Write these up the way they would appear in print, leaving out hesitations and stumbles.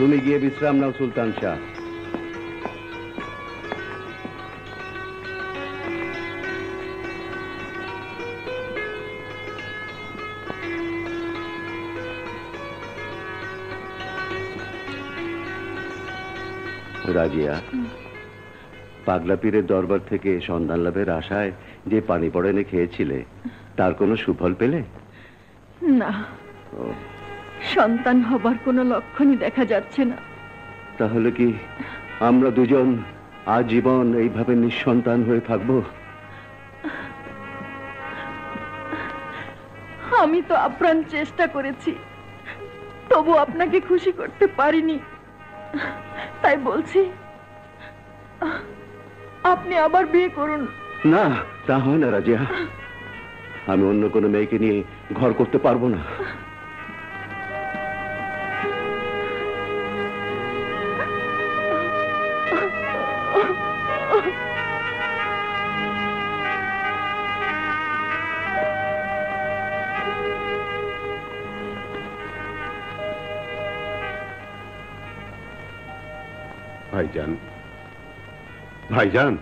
তুমি গিয়ে বিশ্রাম নাও সুলতান শাহ। রাজিয়া, পাগলা পীরের দরবার থেকে সন্ধান লাভের আশায় যে পানি পড়েনে খেয়েছিলে, তার কোনো সুফল পেলে? না, সন্তান হবার কোনো লক্ষণই দেখা যাচ্ছে না। তাহলে কি আমরা দুজন আজীবন এইভাবে নিঃসন্তান হয়ে থাকবো? আমি তো আপ্রাণ চেষ্টা করেছি, তবু আপনাকে খুশি করতে পারিনি। তাই বলছি, আপনি আবার বিয়ে করুন। না, তা হয় না রাজিয়া। আমি অন্য কোনো মেয়েকে নিয়ে ঘর করতে পারবো না। ভাইজান, ভাইজান,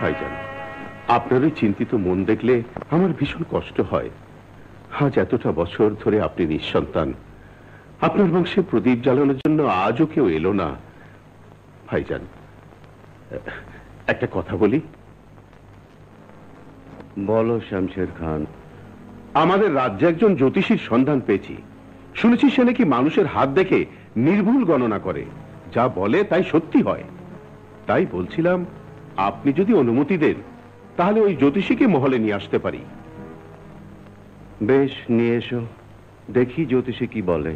ভাইজান, আপনার ওই চিন্তিত মন দেখলে আমার ভীষণ কষ্ট হয়। আজ এতটা বছর ধরে আপনি নিঃসন্তান, আপনার বংশে প্রদীপ জ্বালানোর জন্য আজও কেউ এলো না। ভাইজান, একটা কথা বলি। বলো শামশের খান। আমাদের রাজ্যে একজন জ্যোতিষীর সন্ধান পেয়েছি। শুনেছি সে নাকি মানুষের হাত দেখে নির্ভুল গণনা করে, যা বলে তাই সত্যি হয়। তাই বলছিলাম, আপনি যদি অনুমতি দেন তাহলে ওই জ্যোতিষীকে মহলে নিয়ে আসতে পারি। বেশ, নিয়ে এসো, দেখি জ্যোতিষী কি বলে।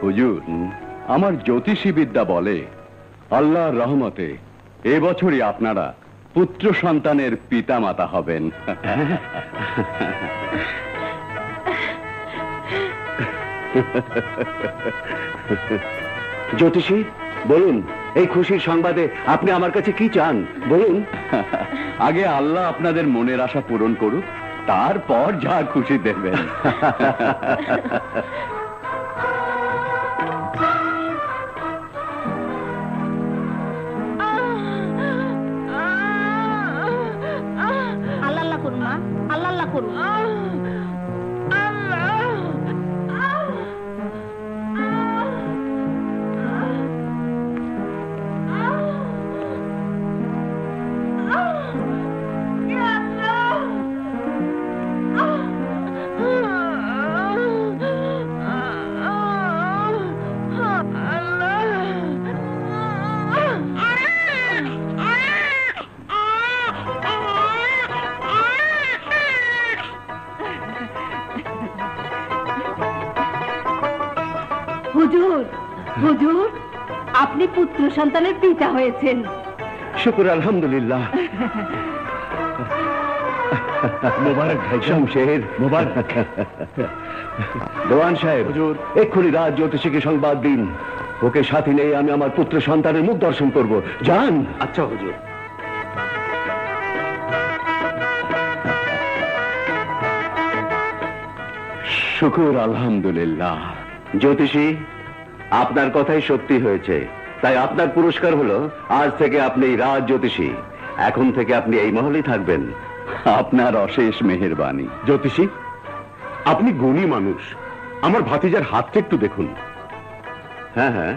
হুজুর, আমার জ্যোতিষী বিদ্যা বলে আল্লাহর রহমতে এবছরই আপনারা পুত্র সন্তানের পিতা মাতা হবেন। জ্যোতিষী, বলুন, এই খুশির সংবাদে আপনি আমার কাছে কি চান বলুন। আগে আল্লাহ আপনাদের মনের আশা পূরণ করুক, তারপর যা খুশি দেবেন। আল্লাহ করুন মা, আল্লাহ করুন। হুজুর, হুজুর, আপনি পুত্র সন্তানের পিতা হয়েছেন। শুকর আলহামদুলিল্লাহ। মোবারক ভাই শামশের, মোবারক। দেওয়ান সাহেব, হুজুর, এক্ষুনি রাজ জ্যোতিষীকে সংবাদ দিন। ওকে সাথে নিয়ে আমি আমার পুত্র সন্তানের মুখ দর্শন করব। যান। আচ্ছা হুজুর। শুকুর আলহামদুলিল্লাহ। জ্যোতিষী, আপনার কথাই সত্যি হয়েছে, তাই আপনার পুরস্কার হলো আজ থেকে আপনি রাজ জ্যোতিষী। এখন থেকে আপনি এই মহলেই থাকবেন। আপনার অশেষ মেহেরবানি। জ্যোতিষী, আপনি গুণী মানুষ, আমার ভাতিজার হাতটা একটু দেখুন। হ্যাঁ হ্যাঁ,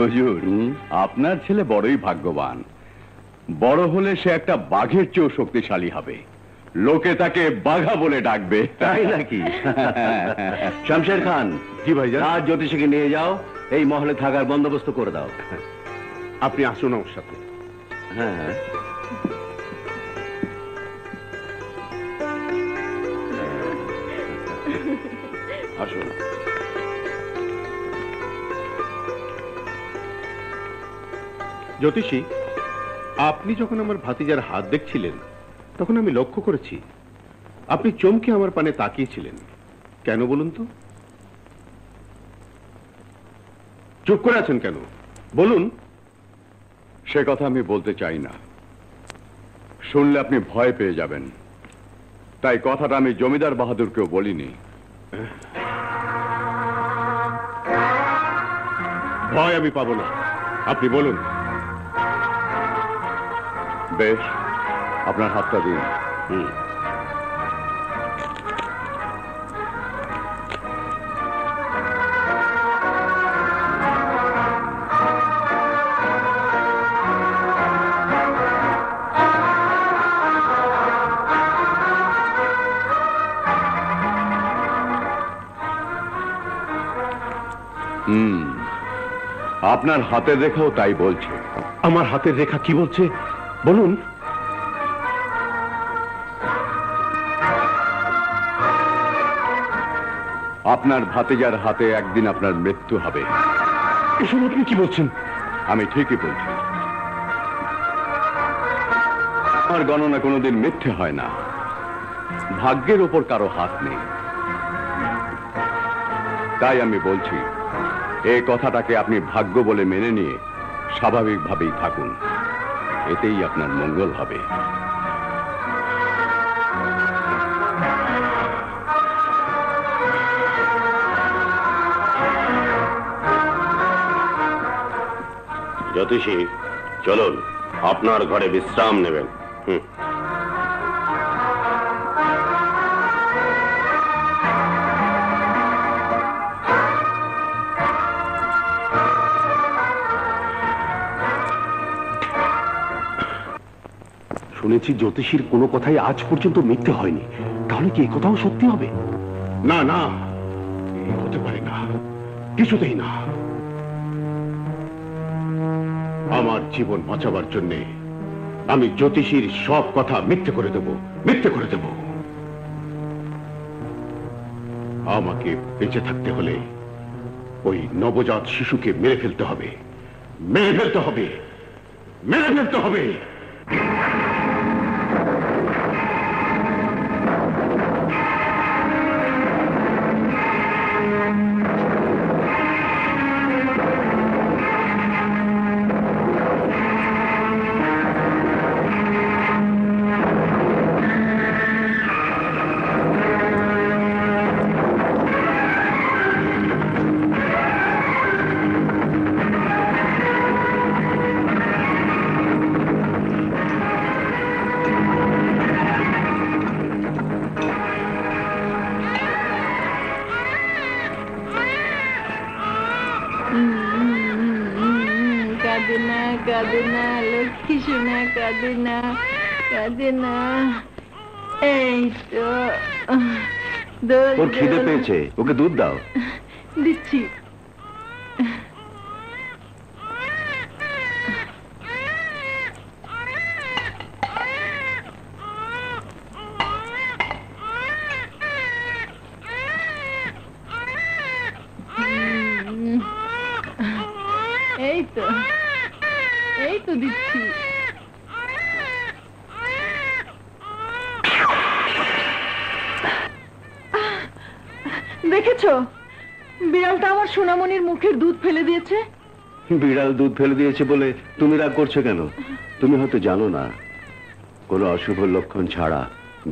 হুজুর হুম? আপনার ছেলে বড়ই ভাগ্যবান। বড় হলে সে একটা বাঘের চেয়েও শক্তিশালী হবে, লোকে তাকে বাঘা বলে ডাকবে। তাই নাকি? শমশের খান, জি ভাইজান। রাজ জ্যোতিষীকে নিয়ে যাও, এই মহলে থাকার বন্দোবস্ত করে দাও। আপনি আসুন আমার সাথে। হ্যাঁ হ্যাঁ। আসুন। জ্যোতিষী, আপনি যখন আমার ভাতিজার হাত দেখছিলেন তখন আমি লক্ষ্য করেছি আপনি চমকে আমার পানে তাকিয়েছিলেন। কেন বলুন তো? চুপ করে আছেন কেন? বলুন। সে কথা আমি বলতে চাই না, শুনলে আপনি ভয় পেয়ে যাবেন। তাই কথাটা আমি জমিদার বাহাদুরকেও বলিনি। ভয় আমি পাবো না, আপনি বলুন। বেশ, আপনার হাতটা দিন। হুম। আপনার হাতের রেখাও তাই বলছে। আমার হাতের রেখা কি বলছে বলুন। আপনার ভাতিজার হাতে একদিন আপনার মৃত্যু হবে। এসব আপনি কি বলছেন? আমি ঠিকই বলছি। আমার গণনা কোনোদিন মিথ্যে হয় না। ভাগ্যের ওপর কারো হাত নেই। তাই আমি বলছি, এই কথাটাকে আপনি ভাগ্য বলে মেনে নিয়ে স্বাভাবিকভাবেই থাকুন, এতেই আপনার মঙ্গল হবে। জ্যোতিষী, চলুন, আপনার ঘরে বিশ্রাম নেবেন। শুনেছি জ্যোতিষীর কোনো কথাই আজ পর্যন্ত মিথ্যে হয়নি, তাহলে কি এই কথাও সত্যি হবে? না না, এ হতে পারে না, কিছুতেই না। আমার জীবন বাঁচাবার জন্য আমি জ্যোতিষীর সব কথা মিথ্যে করে দেব, মিথ্যে করে দেব। আমাকে বেঁচে থাকতে হলে ওই নবজাত শিশুকে মেরে ফেলতে হবে, মেরে ফেলতে হবে, মেরে ফেলতে হবে। কাঁদে না, কাঁদে না, লক্ষ্মী সোনা, কাঁদে না, কাঁদে না। এই তো দোল ওর খিদে দোল। পেয়েছে, ওকে দুধ দাও। দিচ্ছি। এই তো, এই তো দিচ্ছি। দেখেছো, বিড়ালটা আমার সোনামণির মুখের দুধ ফেলে দিয়েছে। বিড়াল দুধ ফেলে দিয়েছে বলে তুমি রাগ করছো কেন? তুমি হয়তো জানো না, কোনো অশুভ লক্ষণ ছাড়া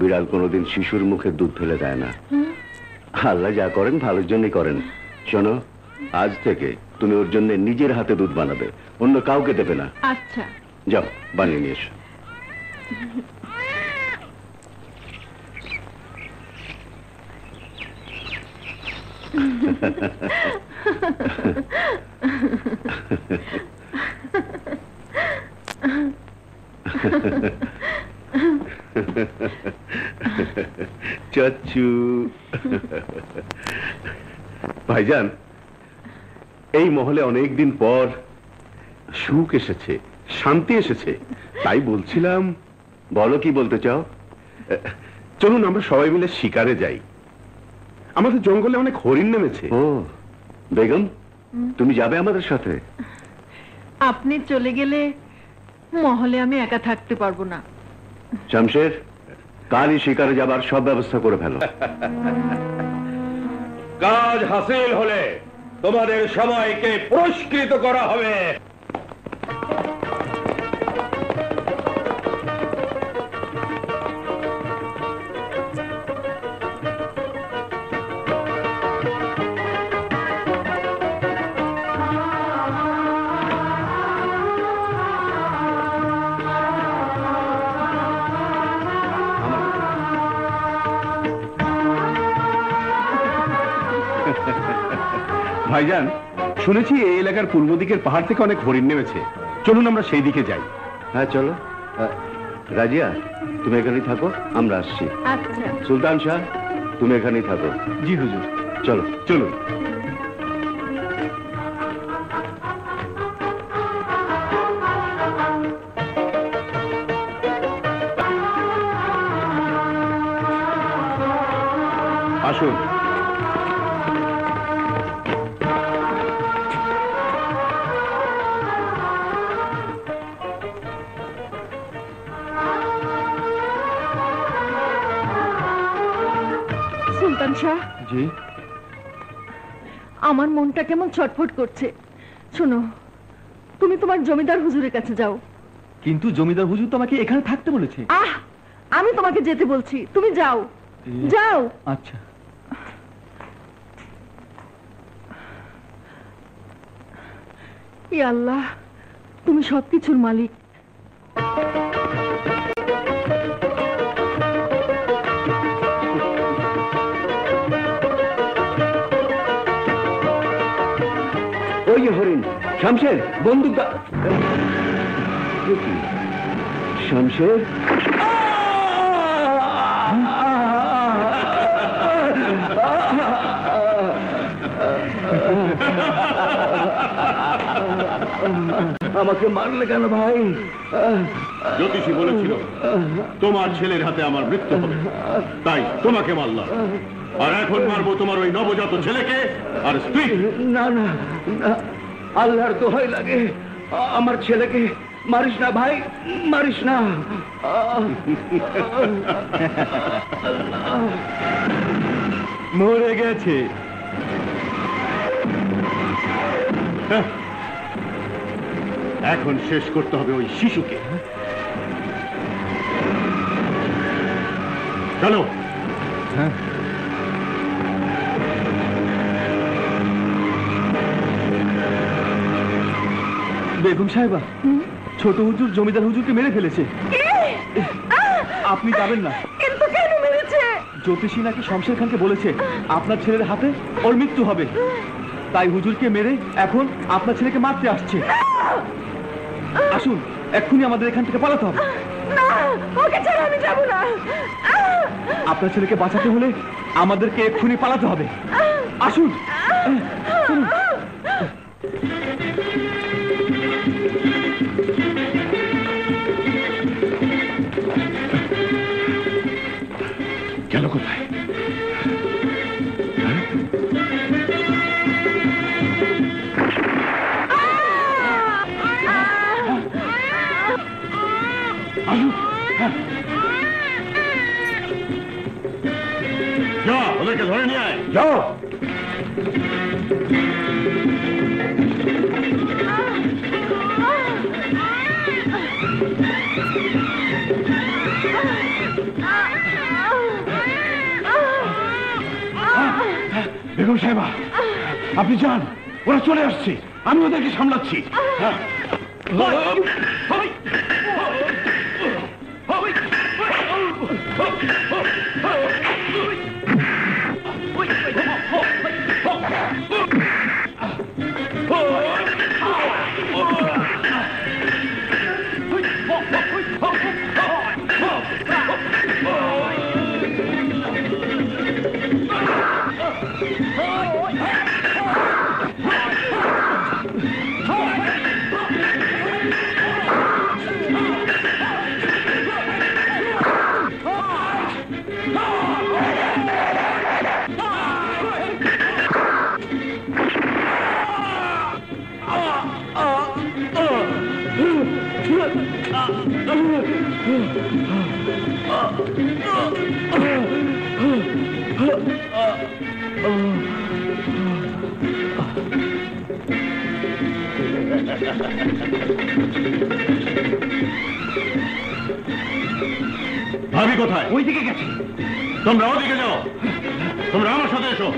বিড়াল কোনোদিন শিশুর মুখে দুধ ফেলে দেয় না। আল্লাহ যা করেন ভালোর জন্যই করেন। শোনো, আজ থেকে তুমি ওর জন্য নিজের হাতে দুধ বানাবে, অন্য কাউকে দেবে না। আচ্ছা। যাও, বানিয়ে নিয়ে এসো। চাচু। ভাইজান, এই মহলে অনেকদিন পর সুখ এসেছে, শান্তি এসেছে, তাই বলছিলাম। বলো কি বলতে চাও? চলুন আমরা সবাই মিলে শিকারে যাই। আমাদের জঙ্গলে অনেক হরিণ নেমেছে। ও বেগম, তুমি যাবে আমাদের সাথে? আপনি চলে গেলে মহলে আমি একা থাকতে পারবো না। শামশের, কালই শিকারে যাবার সব ব্যবস্থা করে ফেলো। কাজ হাসিল হলে তোমাদের সবাইকে পুরস্কৃত করা হবে। ভাইজান, শুনেছি এই এলাকার পূর্ব দিকের পাহাড় থেকে অনেক হরিণ নেমেছে। চলুন আমরা সেই দিকে যাই। হ্যাঁ চলো। রাজিয়া, তুমি এখানেই থাকো, আমরা আসছি। আচ্ছা। সুলতান শাহ, তুমি এখানেই থাকো। জি হুজুর। চলো চলুন। আসুন। সুলতান শাহ, জি। আমার মনটা কেমন ছটফট করছে। শোনো, তুমি তোমার জমিদার হুজুরের কাছে যাও। কিন্তু জমিদার হুজুর তো আমাকে এখানে থাকতে বলেছে। আহ, আমি তোমাকে যেতে বলছি, তুমি যাও। যাও। আচ্ছা। ই আল্লাহ, তুমি সবকিছুর মালিক। ওই যে হরিণ। শামশের, বন্দুক দাও। শামশের, আমাকে মারলে কেন ভাই? জ্যোতিষী বলেছিল তোমার ছেলের হাতে আমার মৃত্যু হবে, তাই তোমাকে মারলাম। আর এখন মারবো তোমার ওই নবজাত ছেলেকে আর স্ত্রী। না না না, আল্লাহর দোহাই লাগে, আমার ছেলেকে মারিস না ভাই, মারিস না। মরে গেছে। এখন শেষ করতে হবে ওই শিশুকে। চলো। বেগম সাহেবা, ছোট হুজুর জমিদার হুজুরকে মেরে ফেলেছে। আপনি যাবেন না। কিন্তু কেন মেরেছে? জ্যোতিষী নাকি শমশের খানকে বলেছে আপনার ছেলের হাতে ওর মৃত্যু হবে, তাই হুজুরকে মেরে এখন আপনার ছেলেকে মারতে আসছে। আসুন, এক্ষুনি আমাদের এখান থেকে পালাতে হবে। না, ওকে ছাড়া আমি যাব না। আপনার ছেলেকে বাঁচাতে হলে আমাদেরকে এক্ষুনি পালাতে হবে। আসুন, চলুন। গেল কোথায়? যা, ওদেরকে ধরে নিয়ে আয়। যাও। বেগম সাহেবা, আপনি যান, ওরা চলে আসছে, আমি ওদেরকে সামলাচ্ছি। ভাবি কোথায়? ওইদিকে গেছে। তোমরা ওদিকে যাও, তোমরা আমার সাথে এসো।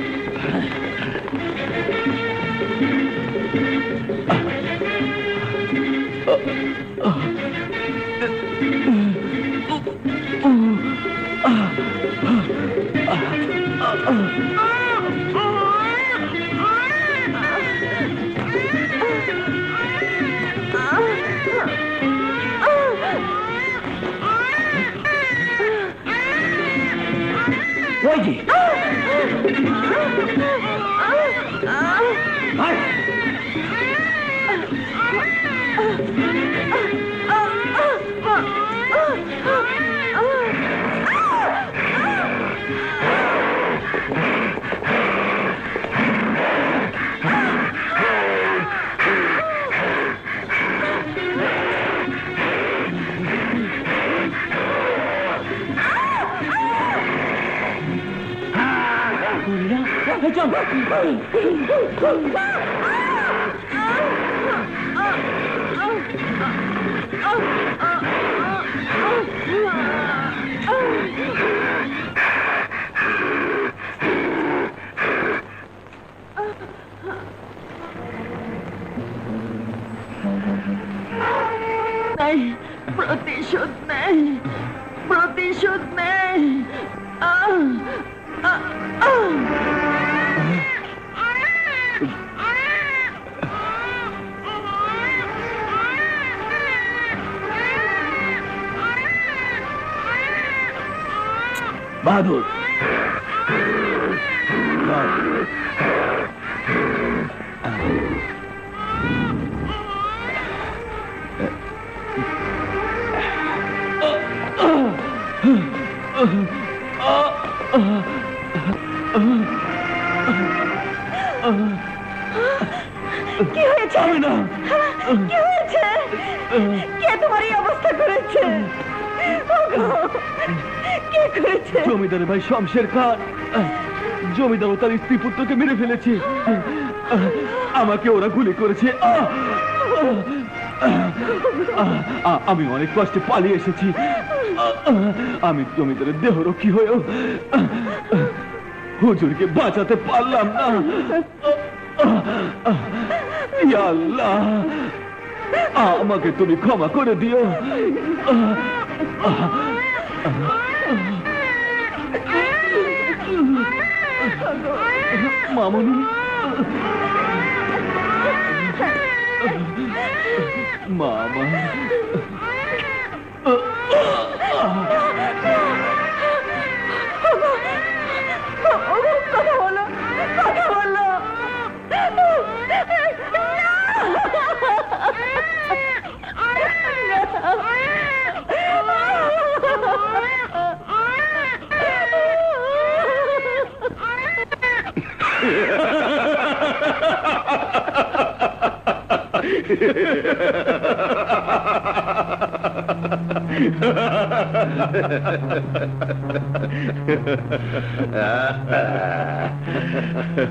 ওই যে নেই, প্রতিশোধ নেই, প্রতিশোধ নেই। বাহাদুর কি হয়েছে? কি হয়েছে? কে তোমার এই অবস্থা করেছে? কে করেছে? জমিদার ভাই শমশের খান। জমিদার ও তার স্ত্রী পুত্রকে মেরে ফেলেছে। আমাকে ওরা গুলি করেছে। আমি অনেক কষ্টে পালিয়ে এসেছি। আমি জমিদারের দেহরক্ষী হয়েও হুজুরকে বাঁচাতে পারলাম না। ইয়া আল্লাহ, আমাকে তুমি ক্ষমা করে দিও। মামুনি, মামা, কথা বলো, কথা বলো।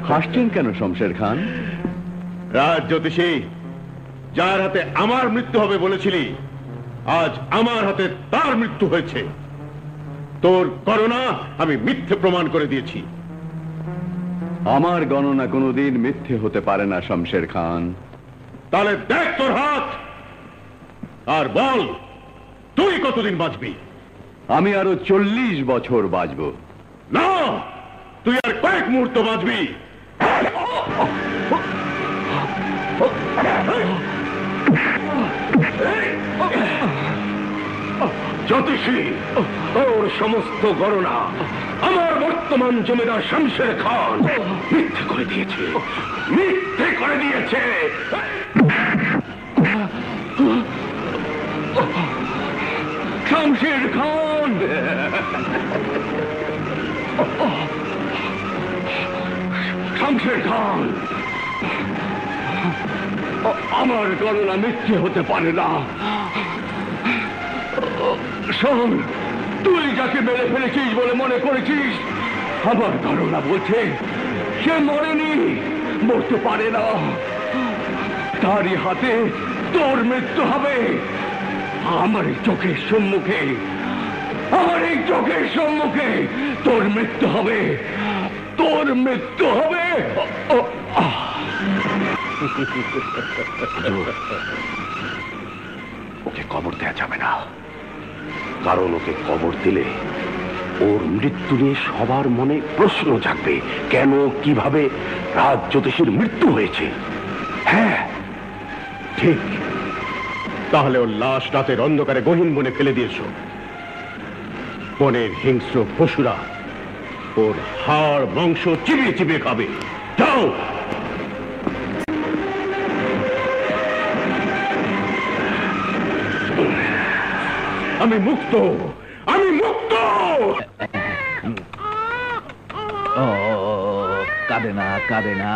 হাসছেন কেন শমশের খান? রাজ জ্যোতিষী, যার হাতে আমার মৃত্যু হবে বলেছিলি, আজ আমার হাতে তার মৃত্যু হয়েছে। তোর গণনা আমি মিথ্যে প্রমাণ করে দিয়েছি। আমার গণনা কোনোদিন মিথ্যে হতে পারে না শমশের খান। তাহলে দেখ তোর হাত, আর বল তুই কতদিন বাঁচবি? আমি আরো 40 বছর বাঁচব। না, তুই আর কয়েক মুহূর্ত বাঁচবি। জ্যোতিষী, তোর সমস্ত গণনা আমার বর্তমান জমিদার শমশের খান মিথ্যে করে দিয়েছে, মিথ্যে করে দিয়েছে। শমশের খান, শমশের খান, আমার গণনা মিথ্যে হতে পারে না। শোন, তুই যাকে মেরে ফেলেছিস বলে মনে করেছিস, আমার ধারণা বলছে সে মরেনি, মরতে পারে না। তারই হাতে তোর মৃত্যু হবে। আমার এই চোখের সম্মুখে, আমার এই চোখের সম্মুখে তোর মৃত্যু হবে, তোর মৃত্যু হবে। ওকে কবর দেয়া যাবে না, কারণ ওকে কবর দিলে ওর মৃত্যু নিয়ে সবার মনে প্রশ্ন জাগবে, কেন কিভাবে রাজ জ্যোতিষীর মৃত্যু হয়েছে। হ্যাঁ ঠিক, তাহলে ওর লাশ রাতের অন্ধকারে গহীন বনে ফেলে দিয়েছো। বনের হিংস্র পশুরা ওর হাড় মাংস চিবিয়ে চিবিয়ে খাবে। যাও। আমি মুক্ত, আমি মুক্ত। ও কাঁদে না, কাঁদে না।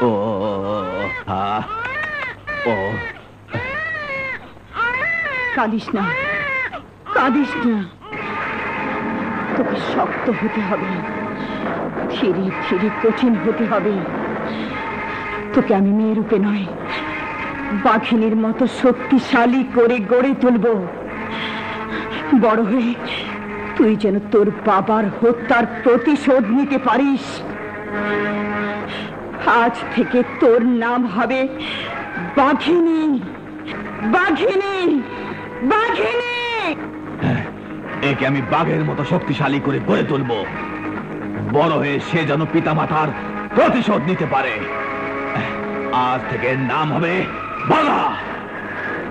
ও ও কাঁদিস না, কাঁদিস না। তোকে শক্ত হতে হবে, ধীরে ধীরে কঠিন হতে হবে। তোকে আমি মেয়ে রূপে নয়, বাঘিনীর মতো শক্তিশালী করে গড়ে তুলব। বড় হয়ে তুই যেন তোর বাবার হত্যার প্রতিশোধ নিতে পারিস। আজ থেকে তোর নাম হবে বাঘিনী, বাঘিনী, বাঘিনী। একে আমি বাঘের মতো শক্তিশালী করে গড়ে তুলব। বড় হয়ে সে যেন পিতামাতার প্রতিশোধ নিতে পারে। আজ থেকে নাম হবে বাঘা,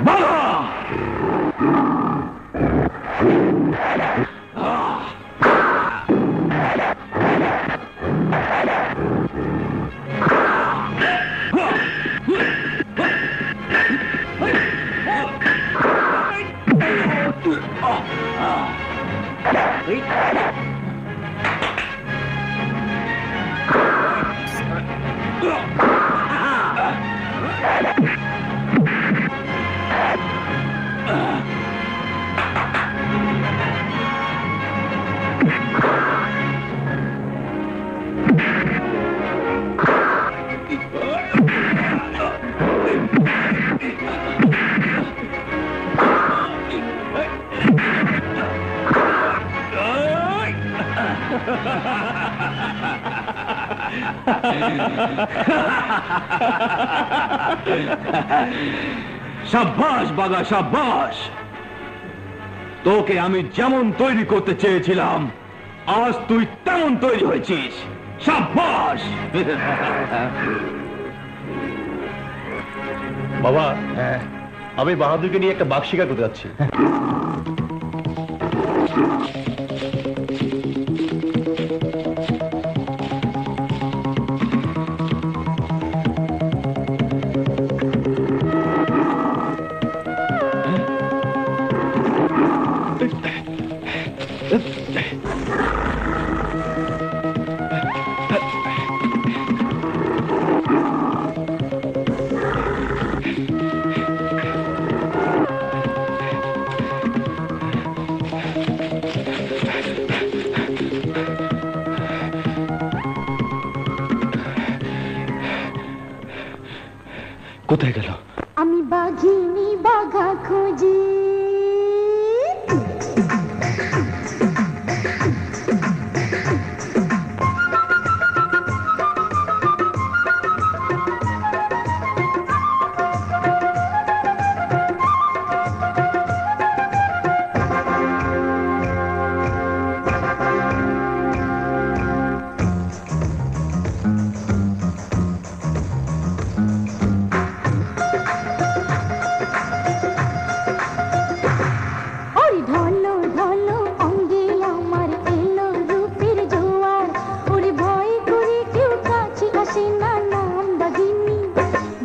বাঘা। সাব্বাস বাঘা, সাব্বাস। তোকে আমি যেমন তৈরি করতে চেয়েছিলাম, আজ তুই তেমন তৈরি হয়েছিস। সাব্বাস। বাবা, আমি বাহাদুরকে নিয়ে একটা বাঘ শিকার করতে যাচ্ছি। কোথায় গেল? আমি বাঘিনী বাঘা খুঁজি।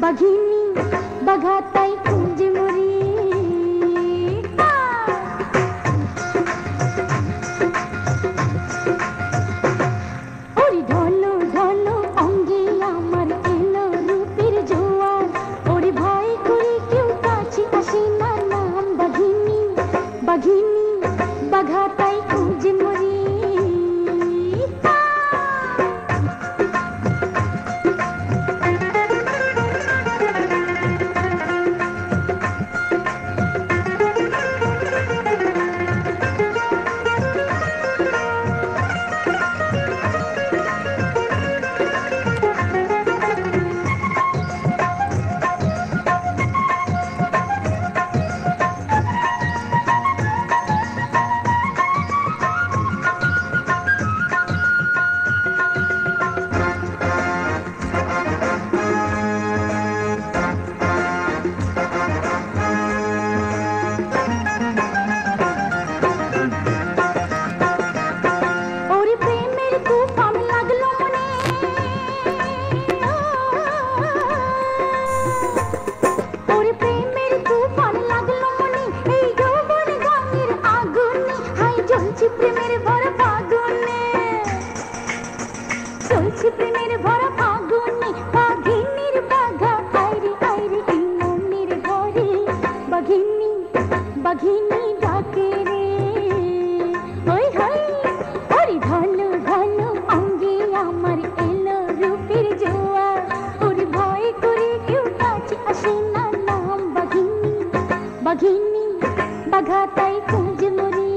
বাঘিনী বাঘাতাই খুঁজে মরি। ওরে ঢলো ঢলো অঙ্গে আমার এলো রূপের জোয়ার। ওরে ভয় করে কেউ কাছে আসে না, নাম বাঘিনী, বাঘিনী। ডাকে রে ওই হই ওরে ঢলো ঢলো অঙ্গে আমার এলো রূপের জোয়ার ওরে ভয় করে কেউ কাছে আসে না নাম বাঘিনী বাঘিনী বাঘা তাই খুঁজ মরি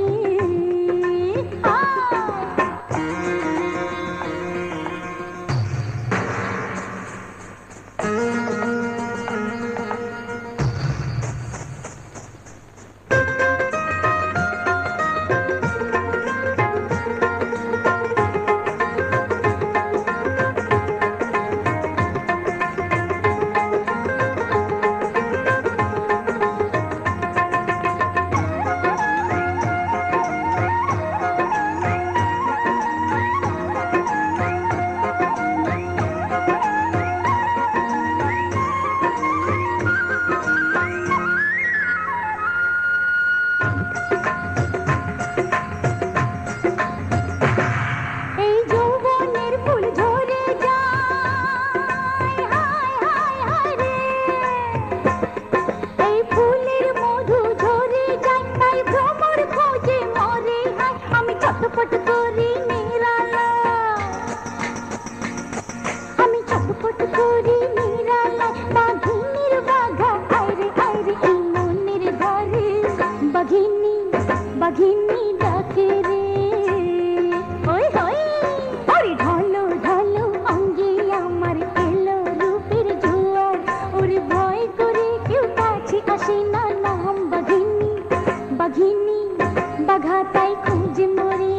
বাঘিনী ডাকে রে ওই হই ওরে ঢলো ঢলো অঙ্গে আমার এলো রূপের জোয়ার ওরে ভয় করে কেউ কাছে আসে না নাম বাঘিনী বাঘিনী বাঘা তাই খুঁজ মরে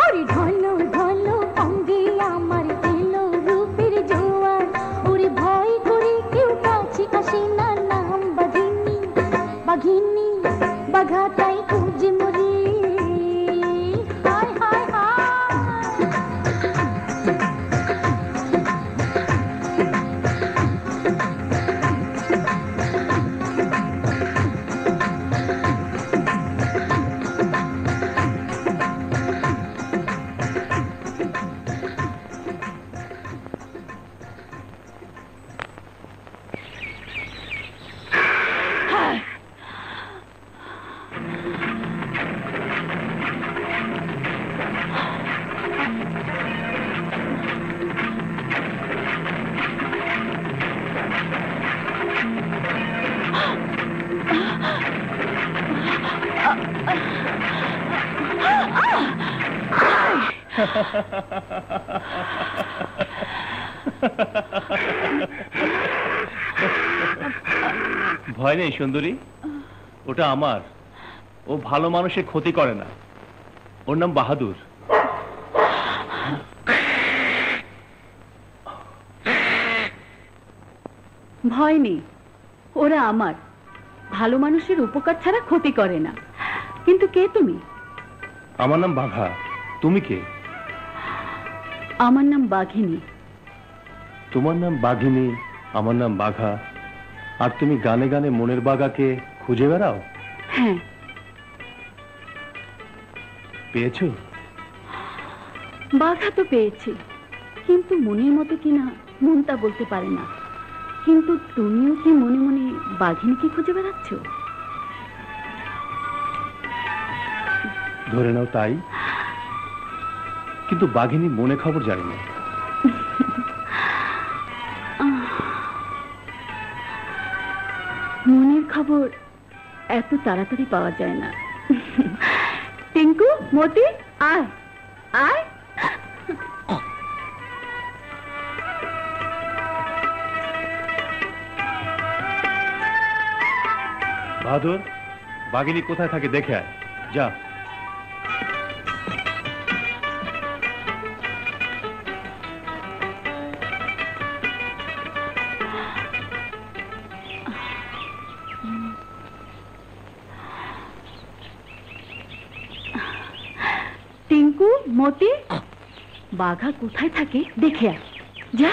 ওরে ঢলো ঢলো অঙ্গে আমার এলো রূপের জোয়ার ওরে ভয় করে কেউ কাছে আসে না নাম বাঘিনী বাঘিনী বাঘা তাই খুঁজ মরি হায় হায় হায় ভয় নেই সুন্দরী, ওটা আমার। ও ভালো মানুষের ক্ষতি করে না। ওর নাম বাহাদুর। ভয় নেই, ওরা আমার। ভালো মানুষের উপকার ছাড়া ক্ষতি করে না। কিন্তু কে তুমি? আমার নাম বাঘা। তুমি কে? আমার নাম বাঘিনী। তোমার নাম বাঘিনী, আমার নাম বাঘা। আর তুমি গানে গানে মনের বাঘাকে খুঁজে বেড়াও? হ্যাঁ। পেয়েছো? বাঘা তো পেয়েছি, কিন্তু মনের মতো কিনা মনটা বলতে পারে না। কিন্তু তুমিও কি মনে মনে বাঘিনীকে খুঁজে বেড়াচ্ছ? ধরে নাও তাই, কিন্তু বাঘিনী মনে খবর জানি না। মনের খবর এত তাড়াতাড়ি পাওয়া যায় না। টিঙ্কু, মতি, আয় আয়। বাহাদুর, বাঘিনী কোথায় থাকে দেখে আয়, যা। টিঙ্কু, মতি, বাঘা কোথায় থাকে দেখে আয়, যা।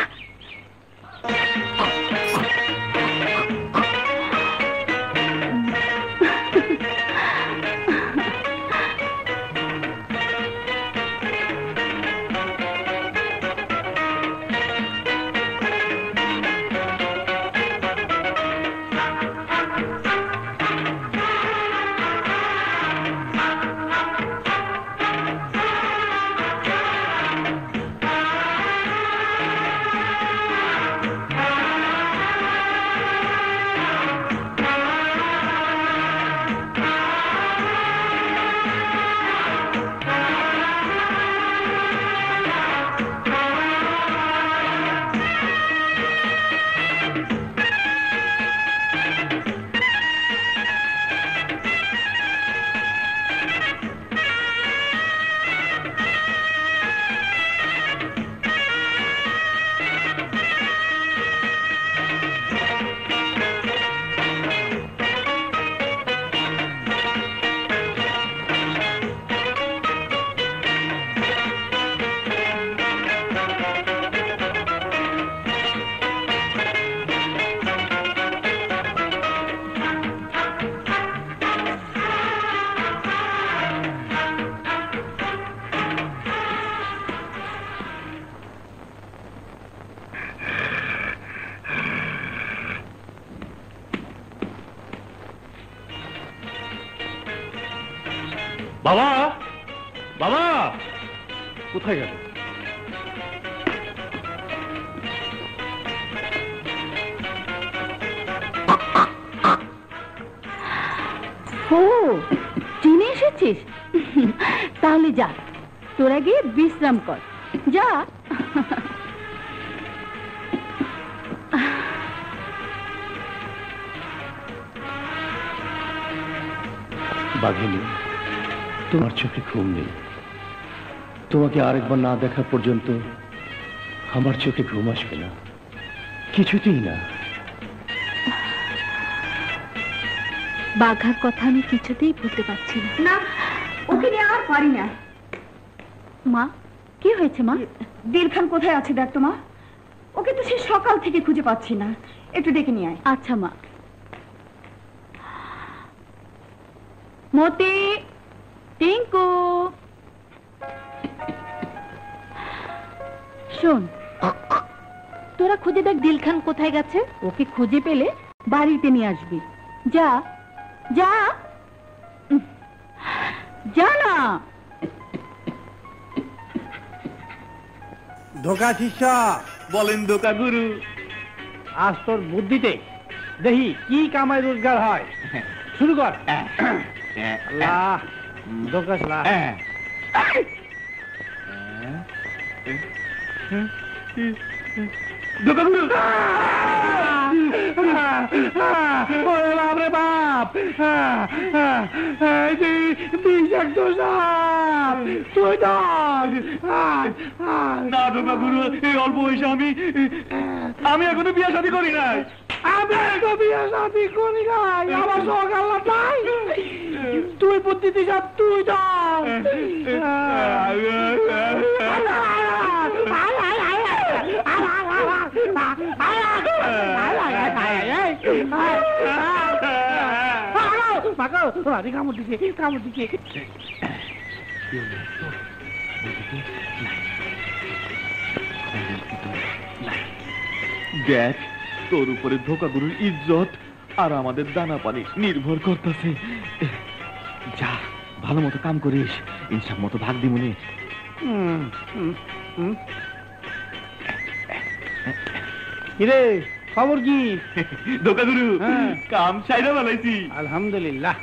বাবা বাবা কোথায় গেল? ও চিনে এসেছিস? তাহলে যা, তোরা গিয়ে বিশ্রাম কর, যা। বাঘিনী, তোমার চোখে ঘুম নেই। তোমাকে আরেকবার না দেখা পর্যন্ত আমার চোখে ঘুম আসবে না, কিছুতেই না। বাঘার কথা আমি কিছুতেই ভুলতে পারছি না। না, ওকে নিয়ে আর পারি না। মা, কি হয়েছে মা? দিলখান কোথায় আছে দেখ তো মা, ওকে তো সে সকাল থেকে খুঁজে পাচ্ছি না, একটু ডেকে নিয়ে আয়। আচ্ছা মা। মতি, টিঙ্কু, শোন, তোরা খুঁজে দেখ দিলখান কোথায় গেছে। ওকে খুঁজে পেলে বাড়িতে নিয়ে আসবি। যা যা যা না। ধোকা শিষ্য, বলেন দোকা গুরু। আজ তোর বুদ্ধিতে দেখি কি কামাই রোজগার হয়। শুরু কর। আল্লাহ, ধোকা শালা। দোকা গুরু, ওরে বাপ রে বাপ, বিষাক্ত সাপ, তুই ধর। না দোকা গুরু, এই অল্প বয়সে আমি এখনো বিয়ে শাদী করি নাই। আমি তো বিয়ে শাদী করি নাই, আমার সকাল নাই। তুই বুদ্ধি দিস, তুই ধর। কামড় দিচ্ছে, কামড় দিচ্ছে। দেখ, তোর উপরে ধোকা গুরুর ইজ্জত আর আমাদের দানা পানি নির্ভর করতেছে। যা, ভালো মতো কাম করিস, ইনসাফ মতো ভাগ দিমুনি। কিরে, খবর কি? ধোকা গুরু, হ্যাঁ। কাম সাইরা বানাইছি। আলহামদুলিল্লাহ।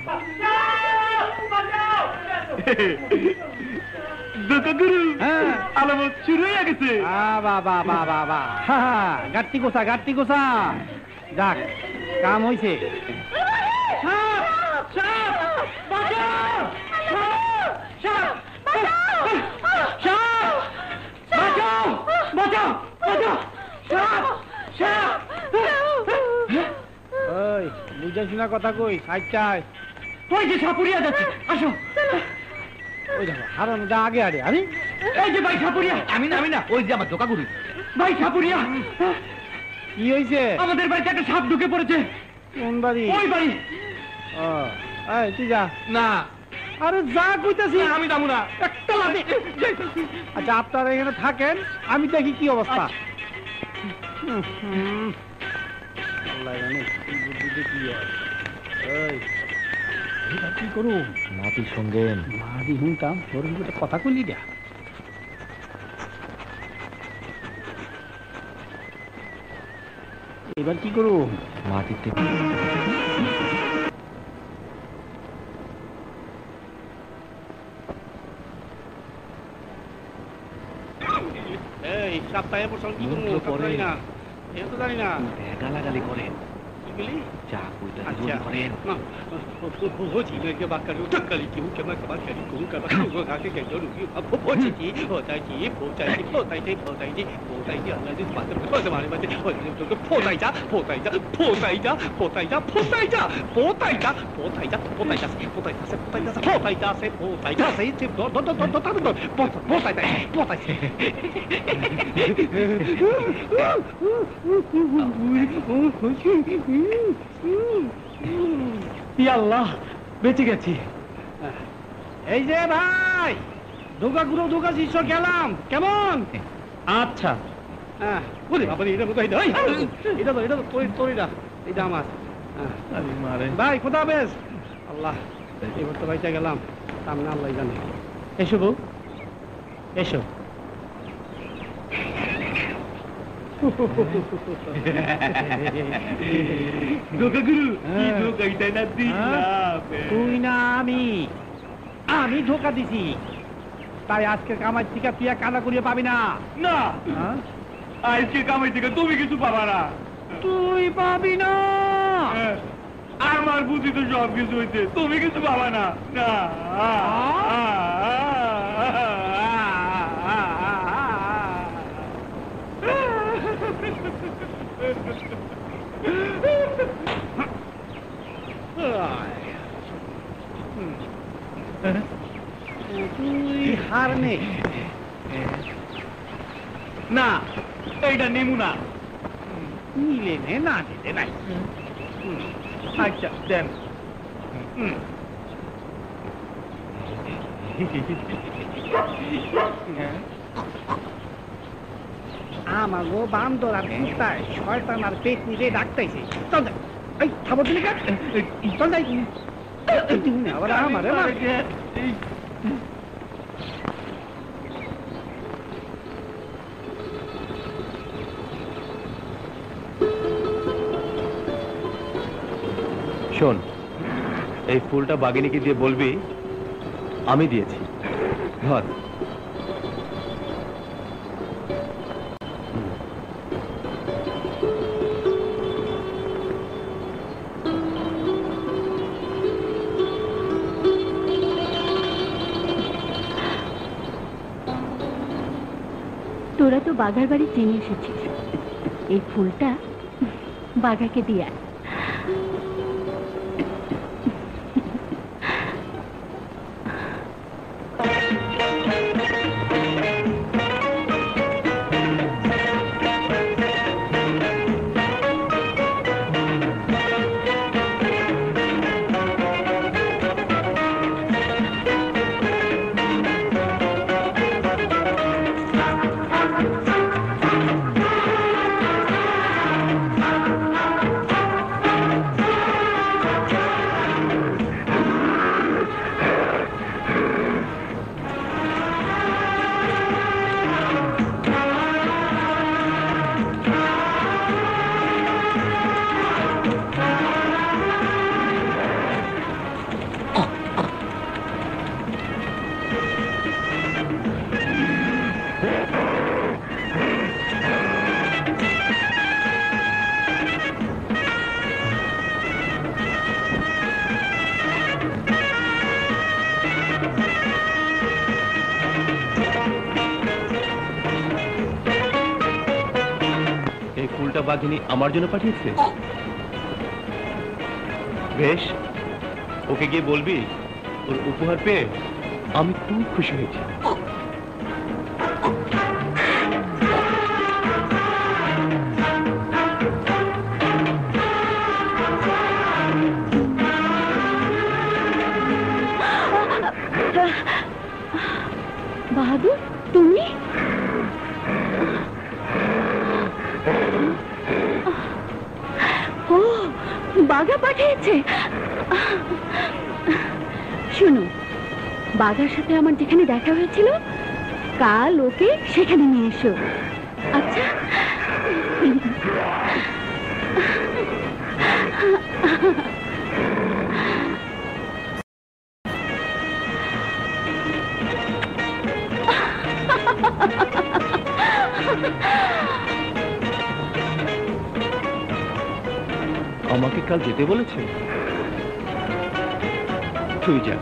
ধোকা গুরু, হ্যাঁ। আলামত শুরু হয়ে গেছে। বাবা বাবা বাবা, গাট্টি কোসা, গাট্টি কোসা। যাক, কাম হইছে। ওই বুঝাছি না কথা কই, সাইড চাই। ওই যে সাপুরিয়া যাচ্ছে, আসো। ওই দেখো, হারানো যা আগে আরে। আরে এই যে ভাই সাপুরিয়া। আমি না, ওই যে আমার ধোকা গুরু। ভাই সাপুরিয়া, কি হয়েছে? আমাদের বাড়িতে একটা সাপ ঢুকে পড়েছে। কোন বাড়ি? ওই বাড়ি। ও, এই তুই যা। না, আরে যা কইতাছি। আমি যাবো না, একটা লাঠি। আচ্ছা, আপনারা এখানে থাকেন, আমি দেখি কি অবস্থা। আল্লাহ জানে কি বুদ্ধিতে কি হয়। এই, এবার কি করু? মাটির সঙ্গে মাদি শুনতাম, তোর একটা কথা কইলি দিয়া। এবার কি করু? মাটির থেকে এই সপ্তাহে বসল কি করু? করে না, এ তো জানি না। গালাগালি করেন, কি বলি? যা কইতা अच्छा করেন। हो जी मैं के बात करूं तो कली की हूं के मैं बात करी कहूं का वो आके के जरूर अब पहुंची जी होता है जी पहुंचाई जी अल्लाह जी बात कर तो हमारे बात तो पहुंचाई जा আল্লাহ, বেঁচে গেছি। এই যে ভাই, ধোকা গুরু ধোকা শিষ্য গেলাম, কেমন? আচ্ছা, হ্যাঁ, ওরে বাবা রে, এটা কোথায় দেয়? এটা তো তোর এটা, এটা আমার। আরে মারে। ভাই খোদা হাফেজ। আল্লাহ, এবার তো বাইচা গেলাম। সামনে আল্লাহ জানে। এসো বউ, এসো। তুই না আমি ধোকা দিছি, তাই আজকে কামাই থেকে তুই কানা করিয়ে পাবি না। না, আজকে কামাই থেকে তুমি কিছু পাবা না। তুই পাবি না, আমার বুদ্ধি তো সব কিছু হয়েছে, তুমি কিছু পাবা না। না, তুই হার নে না, এইটা নেমু না, নিলে নে, না নিলে নাই। আচ্ছা দেন। আমাগো বান্দর আর কুত্তায় শয়তান আর পেট নিয়ে ডাকতেছে। চল যাই, এই খাবার দিলে কাজ, চল যাই। আবার আমারে মার। শোন, এই ফুলটা বাগিনীকে দিয়ে বলবি আমি দিয়েছি। ধর। তোরা তো বাগার বাড়ি চিনে এসেছিস, এই ফুলটা বাগাকে দিয়ে আয়। বাঘিনী আমার জন্য পাঠিয়েছে। বেশ, ওকে গিয়ে বলবি ওর উপহার পেয়ে আমি খুব খুশি হয়েছি। বাহাদুর, তুমি? ও, বাঘা পাঠিয়েছে। শুনো, বাঘার সাথে আমার যেখানে দেখা হয়েছিল, কাল ওকে সেখানে নিয়ে এসো। আচ্ছা? আমাকে কাল যেতে বলেছে, তুই যা।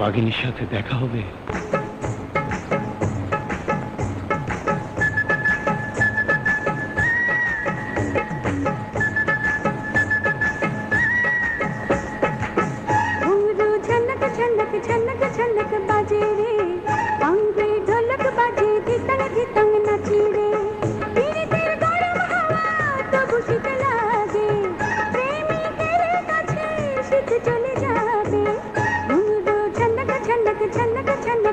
বাঘিনীর সাথে দেখা হবে। चलक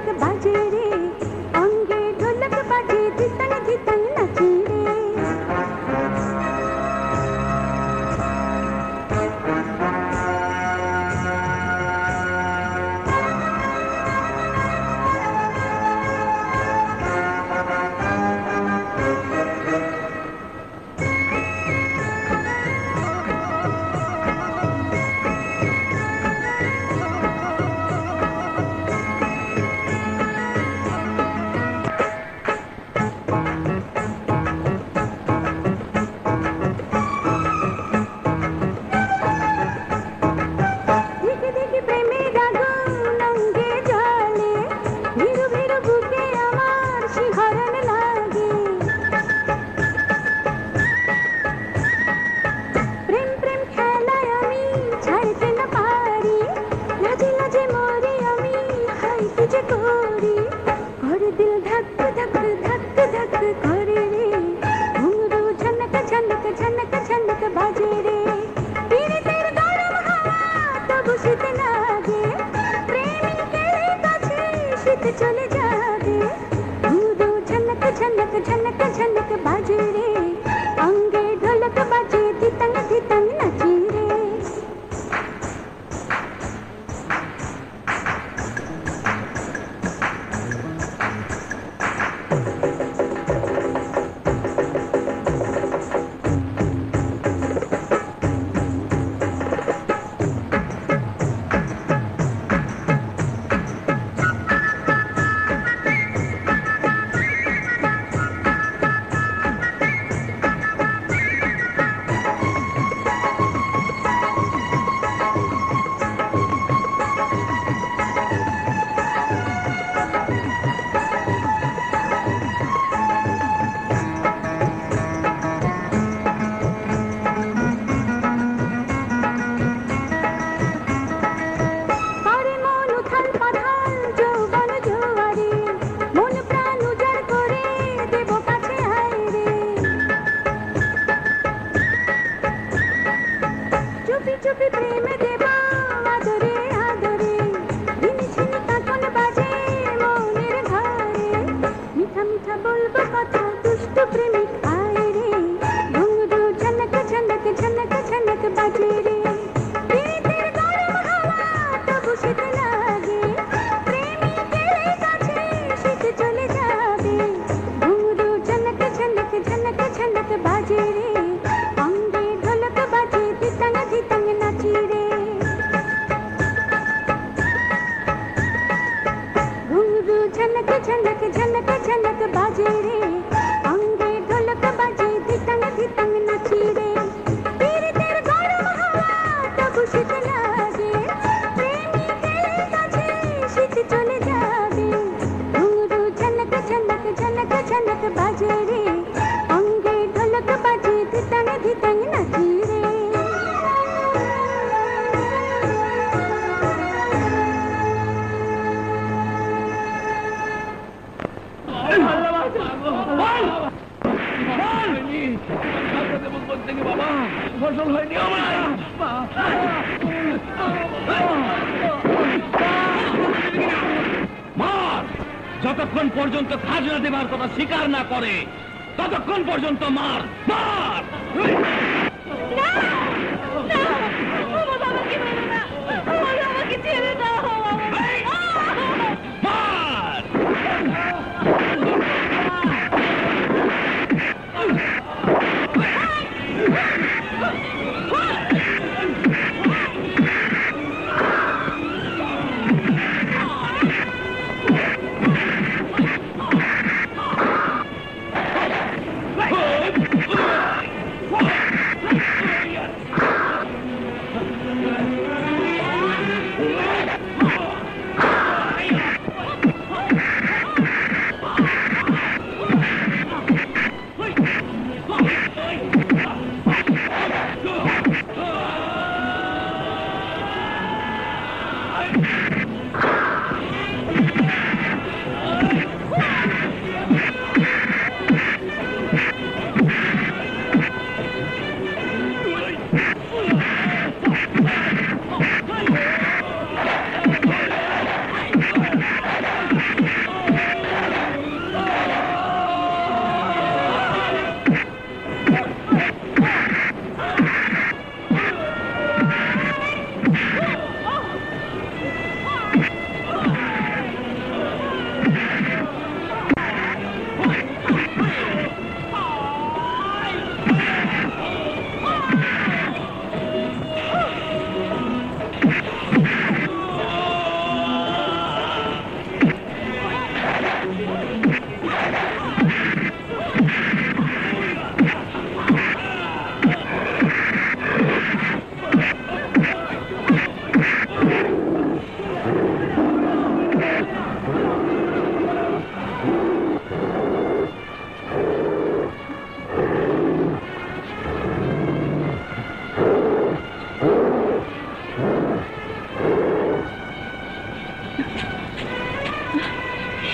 झनक झनक झनक बाजे रे अंगे ढोलक बाजे धितंग धितंग नाची रे तेरे तेरे गरम हवा तब शीत लागे प्रेमी खेले काछे शीत चले जाबे घुंघरू झनक झनक झनक झनक बाजे रे अंगे ढोलक बाजे धितंग धितंग नाची रे ফসল হয়নি মার যতক্ষণ পর্যন্ত খাজনা দেবার কথা স্বীকার না করে ততক্ষণ পর্যন্ত মার মার আমাকে ছেড়ে দাও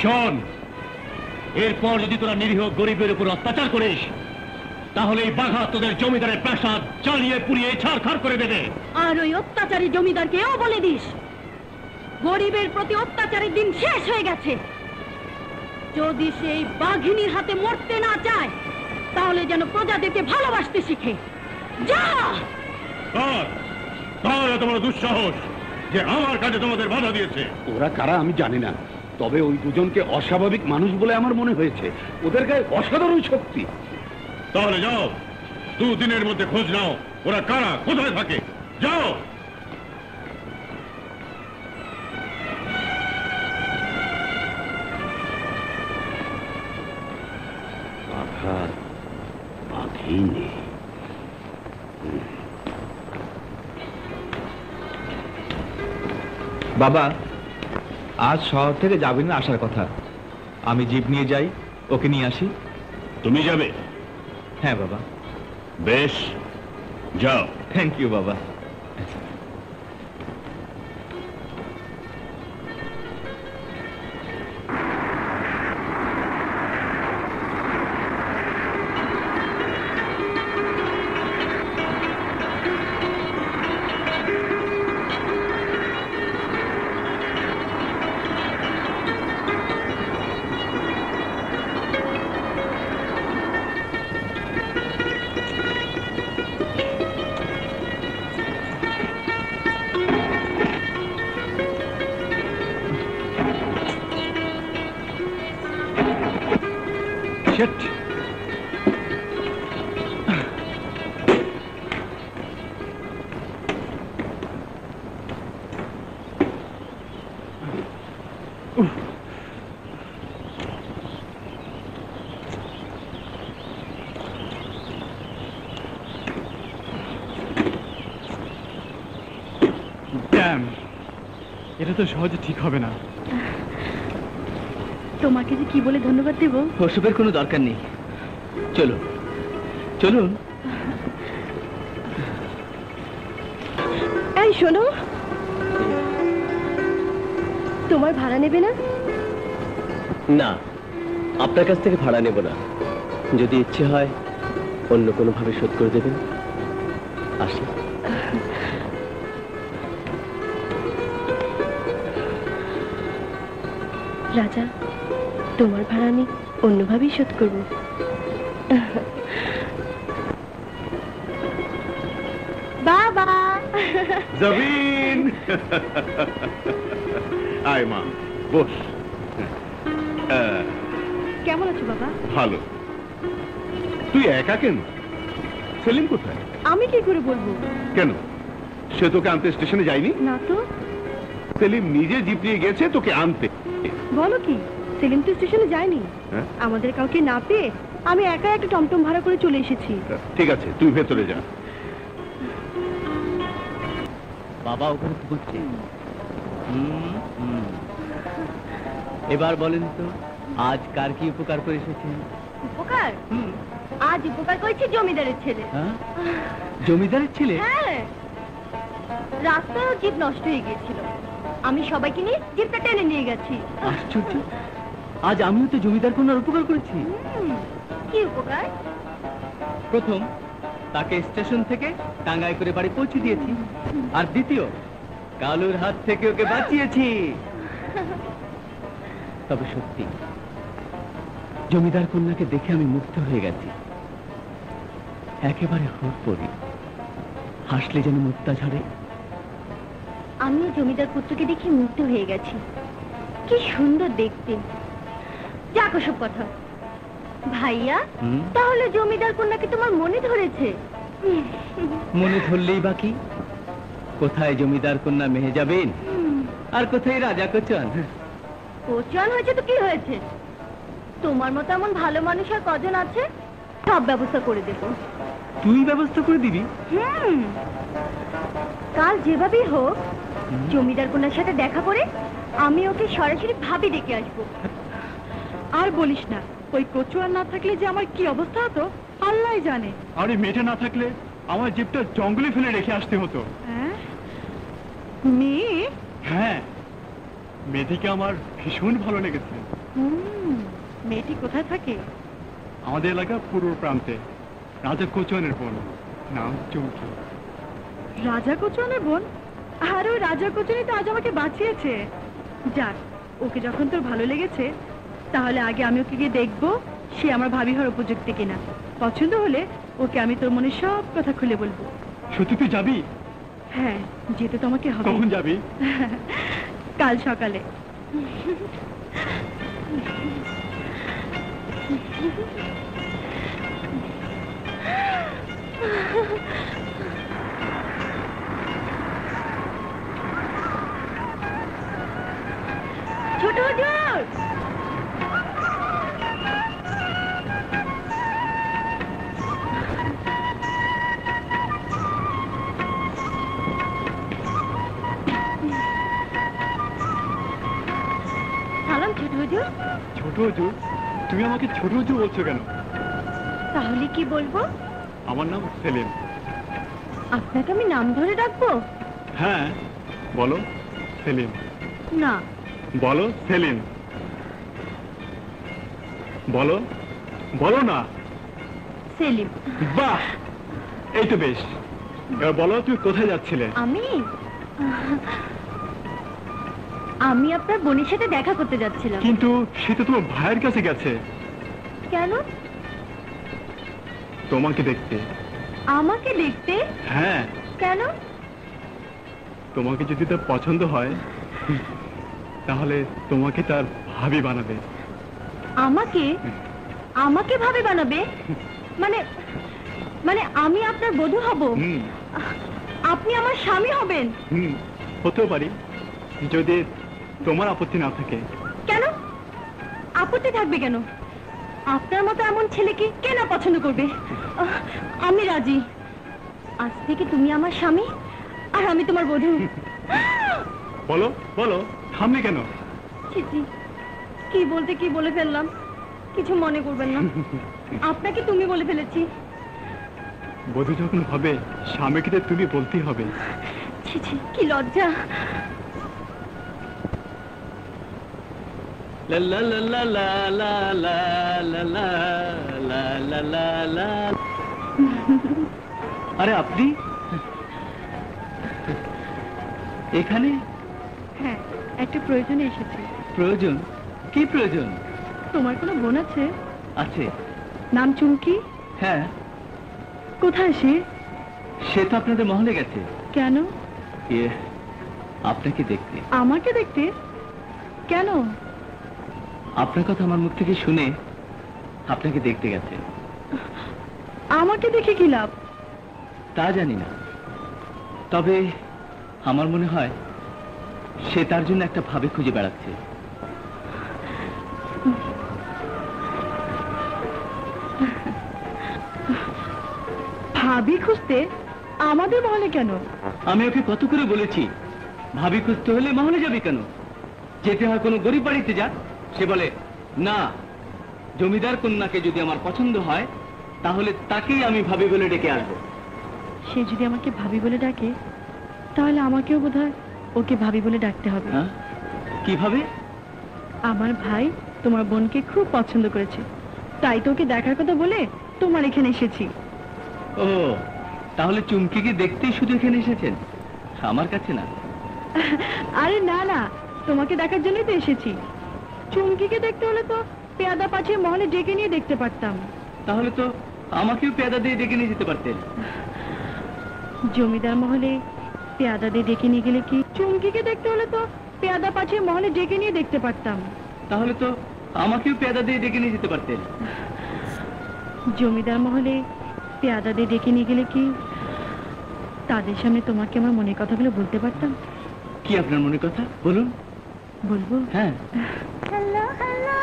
শোন এরপর যদি তোরা নিরীহ গরিবের উপর অত্যাচার করিস তাহলে এই বাঘা তোদের জমিদারের প্রাসাদ জ্বালিয়ে পুড়িয়ে ছাড়খাড় করে দেবে আর ওই অত্যাচারী জমিদারকেও বলে দিস গরিবের প্রতি অত্যাচারের দিন শেষ হয়ে গেছে যদি সেই বাঘিনীর হাতে মরতে না চায় তাহলে যেন প্রজাদেরকে ভালোবাসতে শিখে যা তাহলে তোমার দুঃসাহস যে আমার কাছে তোমাদের বাধা দিয়েছে। ওরা কারা আমি জানি না, তবে ওই দুজনকে অস্বাভাবিক মানুষ বলে আমার মনে হয়েছে। ওদের গায়ে অসাধারণ শক্তি। তাহলে যাও, 2 দিনের মধ্যে খোঁজ নাও ওরা কারা, কোথায় থাকে। যাও। বাবা আজ শহর থেকে যাবিনা আসার কথা, আমি জিপ নিয়ে যাই, ওকে নিয়ে আসি। তুমি যাবে? হ্যাঁ বাবা। বেশ, যাও। থ্যাংক ইউ বাবা। এটা তো সহজে ঠিক হবে না। তোমাকে যে কি বলে ধন্যবাদ দেব। ওসবের কোনো দরকার নেই, চলো চলুন। এই শোনো, তোমার ভাড়া নেবে না? না, আপনার কাছ থেকে ভাড়া নেব না। যদি ইচ্ছে হয় অন্য কোনো ভাবে শোধ করে দেবেন। আসি। রাজা, তোমার ভাড়া আমি অন্যভাবেই শোধ করব। বাবা, জবিন, আয় মা, বস। কেমন আছো বাবা? ভালো। তুই একা কেন? সেলিম কোথায়? আমি কি করে বলবো? কেন, সে তোকে আনতে স্টেশনে যায়নি? না তো। সেলিম নিজে জিপ নিয়ে গেছে তোকে আনতে। বলো কি, সেলিম তো স্টেশনে যায়নি। হ্যাঁ? আমাদের কাউকে না পেয়ে আমি একা একটা টমটম ভাড়া করে চলে এসেছি। ঠিক আছে, তুই ভেতরে যা। বাবা ওখানে কি করছে? এবার বলেন তো, আজ কার কি উপকার করে এসেছেন? উপকার? আজ উপকার করেছে জমিদারের ছেলে। হ্যাঁ? জমিদারের ছেলে? হ্যাঁ, রাস্তায় জিপ নষ্ট হয়ে গিয়েছিল, আমি সবাইকে নিয়ে জিপটা টেনে নিয়ে গেছি। আশ্চর্য, আজ আমিও তো জমিদার কন্যার উপকার করেছি। কি উপকার? প্রথম, তাকে স্টেশন থেকে টাঙ্গাই করে বাড়ি পৌঁছে দিয়েছি, আর দ্বিতীয়, কালুর হাত থেকে ওকে বাঁচিয়েছি। তবে সত্যি, জমিদার কন্যাকে দেখে আমি মুগ্ধ হয়ে গেছি। একেবারে হুড়পড়ি, হাসলে যেন মুক্তা ঝরে। আমিও জমিদার পুত্রকে দেখে মুগ্ধ হয়ে গেছি, কি সুন্দর দেখতে। যাক ওসব কথা। ভাইয়া, তাহলে জমিদার কন্যাকে তোমার মনে ধরেছে? মনে ধরলেই বাকি, কোথায় জমিদার কন্যা মেহে যাবেন, আর কোথায় রাজা কোচন। কোচন হয়েছে তো কি হয়েছে, তোমার মতো এমন ভালো মানুষ আর কজন আছে, সব ব্যবস্থা করে দেব। তুই ব্যবস্থা করে দিবি? কাল যেভাবেই হোক জমিদার কন্যার সাথে দেখা করে আমি ওকে সরাসরি ভাবি ডেকে আসবো। আর বলিস না, ওই কচুয়ার না থাকলে যে আমার কি অবস্থা হতো আল্লাহ জানে। আরে মেয়েটা না থাকলে আমার জিপটা জঙ্গলে ফেলে রেখে আসতে হতো। মেয়ে? হ্যাঁ, মেয়েটিকে আমার ভীষণ ভালো লেগেছে। মেয়েটি কোথায় থাকে? আমাদের এলাকার পূর্ব প্রান্তে, রাজা কোচনের বোন, নাম চৌকি। রাজা কোচনের বোন? আর ওই রাজা কোচনই তো আজ আমাকে বাঁচিয়েছে। যাক, ওকে যখন তোর ভালো লেগেছে, তাহলে আগে আমি ওকে গিয়ে দেখবো সে আমার ভাবি হওয়ার উপযুক্ত কিনা। পছন্দ হলে ওকে আমি তোর মনে সব কথা খুলে বলবো। সত্যি তুই যাবি? হ্যাঁ, যেতে তো আমাকে হবে। কখন যাবি? কাল সকালে। ছোট হুজুর, সালাম ছোট হুজুর। ছোট হুজুর? তুমি আমাকে ছোট হুজুর বলছো কেন? তাহলে কি বলবো? আমার নাম সেলিম। আপনাকে আমি নাম ধরে ডাকবো? হ্যাঁ, বলো সেলিম। না। বলো সেলিম। বলো, বলো না। সেলিম। বাহ, এই তো বেশ। এবার বলো, তুমি কোথায় যাচ্ছিলে? আমি আপনার বোনের সাথে দেখা করতে যাচ্ছিলাম। কিন্তু সে তো তোমার ভাইয়ের কাছে গেছে। কেন? তোমাকে দেখতে। আমাকে দেখতে? হ্যাঁ। কেন? তোমাকে যদি তার পছন্দ হয়, তাহলে তোমাকে তার ভাবি বানাবে। আমাকে? আমাকে ভাবি বানাবে? মানে মানে আমি আপনার বধূ হব? আপনি আমার স্বামী হবেন? হতেও পারি, যদি তোমার আপত্তি না থাকে। কেন আপত্তি থাকবে কেন? আপনার মতো এমন ছেলেকে কে না পছন্দ করবে? আমি রাজি। আজ থেকে তুমি আমার স্বামী আর আমি তোমার বধূ। বলো বলো, থামলে কেন? চিঠি কি বলতে কি বলে ফেললাম, কিছু মনে করবেন না। আপনাকে তুমি বলে ফেলেছি। বধূ যখন হবে স্বামীকে তো তুমি বলতেই হবে। চিঠি কি লজ্জা। লা লা লা লা লা লা লা লা লা লা লা লা। আরে আপনি এখানে? হ্যাঁ, একটা প্রয়োজনে এসেছি। প্রয়োজন? কি প্রয়োজন? তোমার কোনো বোন আছে? আছে। নাম চুমকি? হ্যাঁ। কোথায় সে? সে তো আপনাদের মহলে গেছে। কেন? আপনাকে দেখতে। আমাকে দেখতে? কেন? আপনার কথা আমার মুখ থেকে শুনে আপনাকে দেখতে গেছে। আমাকে দেখে কি লাভ? তা জানি না, তবে আমার মনে হয় সে তার জন্য একটা ভাবে খুঁজে বেড়াচ্ছে। ভাবি খুঁজতে আমাদের মহলে কেন? আমি ওকে কত করে বলেছি ভাবি খুঁজতে হলে মহলে যাবে কেন, যেতে হয় কোনো গরিব বাড়িতে যাক। সে বলে না, জমিদার কন্যাকে যদি আমার পছন্দ হয় তাহলে তাকেই আমি ভাবি বলে ডেকে আসবো। সে যদি আমাকে ভাবি বলে ডাকে, তাহলে আমাকেও বোধহয় ওকে ভাবি বলে ডাকতে হবে। হ্যাঁ? কিভাবে? আমার ভাই তোমার বোনকে খুব পছন্দ করেছে, তাই তো ওকে দেখার কথা বলে তোমার এখানে এসেছি। ও, তাহলে চুমকিকে দেখতেই শুধু এখানে এসেছেন, আমার কাছে না? আরে না না, তোমাকে দেখার জন্যই তো এসেছি। চুমকিকে দেখতে হলে তো পেয়াদা পাঠিয়ে মহলে ডেকে নিয়ে দেখতে পারতাম। তাহলে তো আমাকেও পেয়াদা দিয়ে ডেকে নিয়ে যেতে পারতেন। জমিদার মহলে পেয়াদা দিয়ে ডেকে নিয়ে গেলে কি? চুমকিকে দেখতে হলে তো পেয়াদা পাঠিয়ে মহলে ডেকে নিয়ে দেখতে পারতাম। তাহলে তো আমাকেও পেয়াদা দিয়ে ডেকে নিয়ে যেতে পারতেন। জমিদার মহলে পেয়াদা দিয়ে ডেকে নিয়ে গেলে কি তাদের সামনে তোমাকে আমার মনের কথাগুলো বলতে পারতাম? কি আপনার মনের কথা বলুন। বলবো? হ্যাঁ। হ্যালো হ্যালো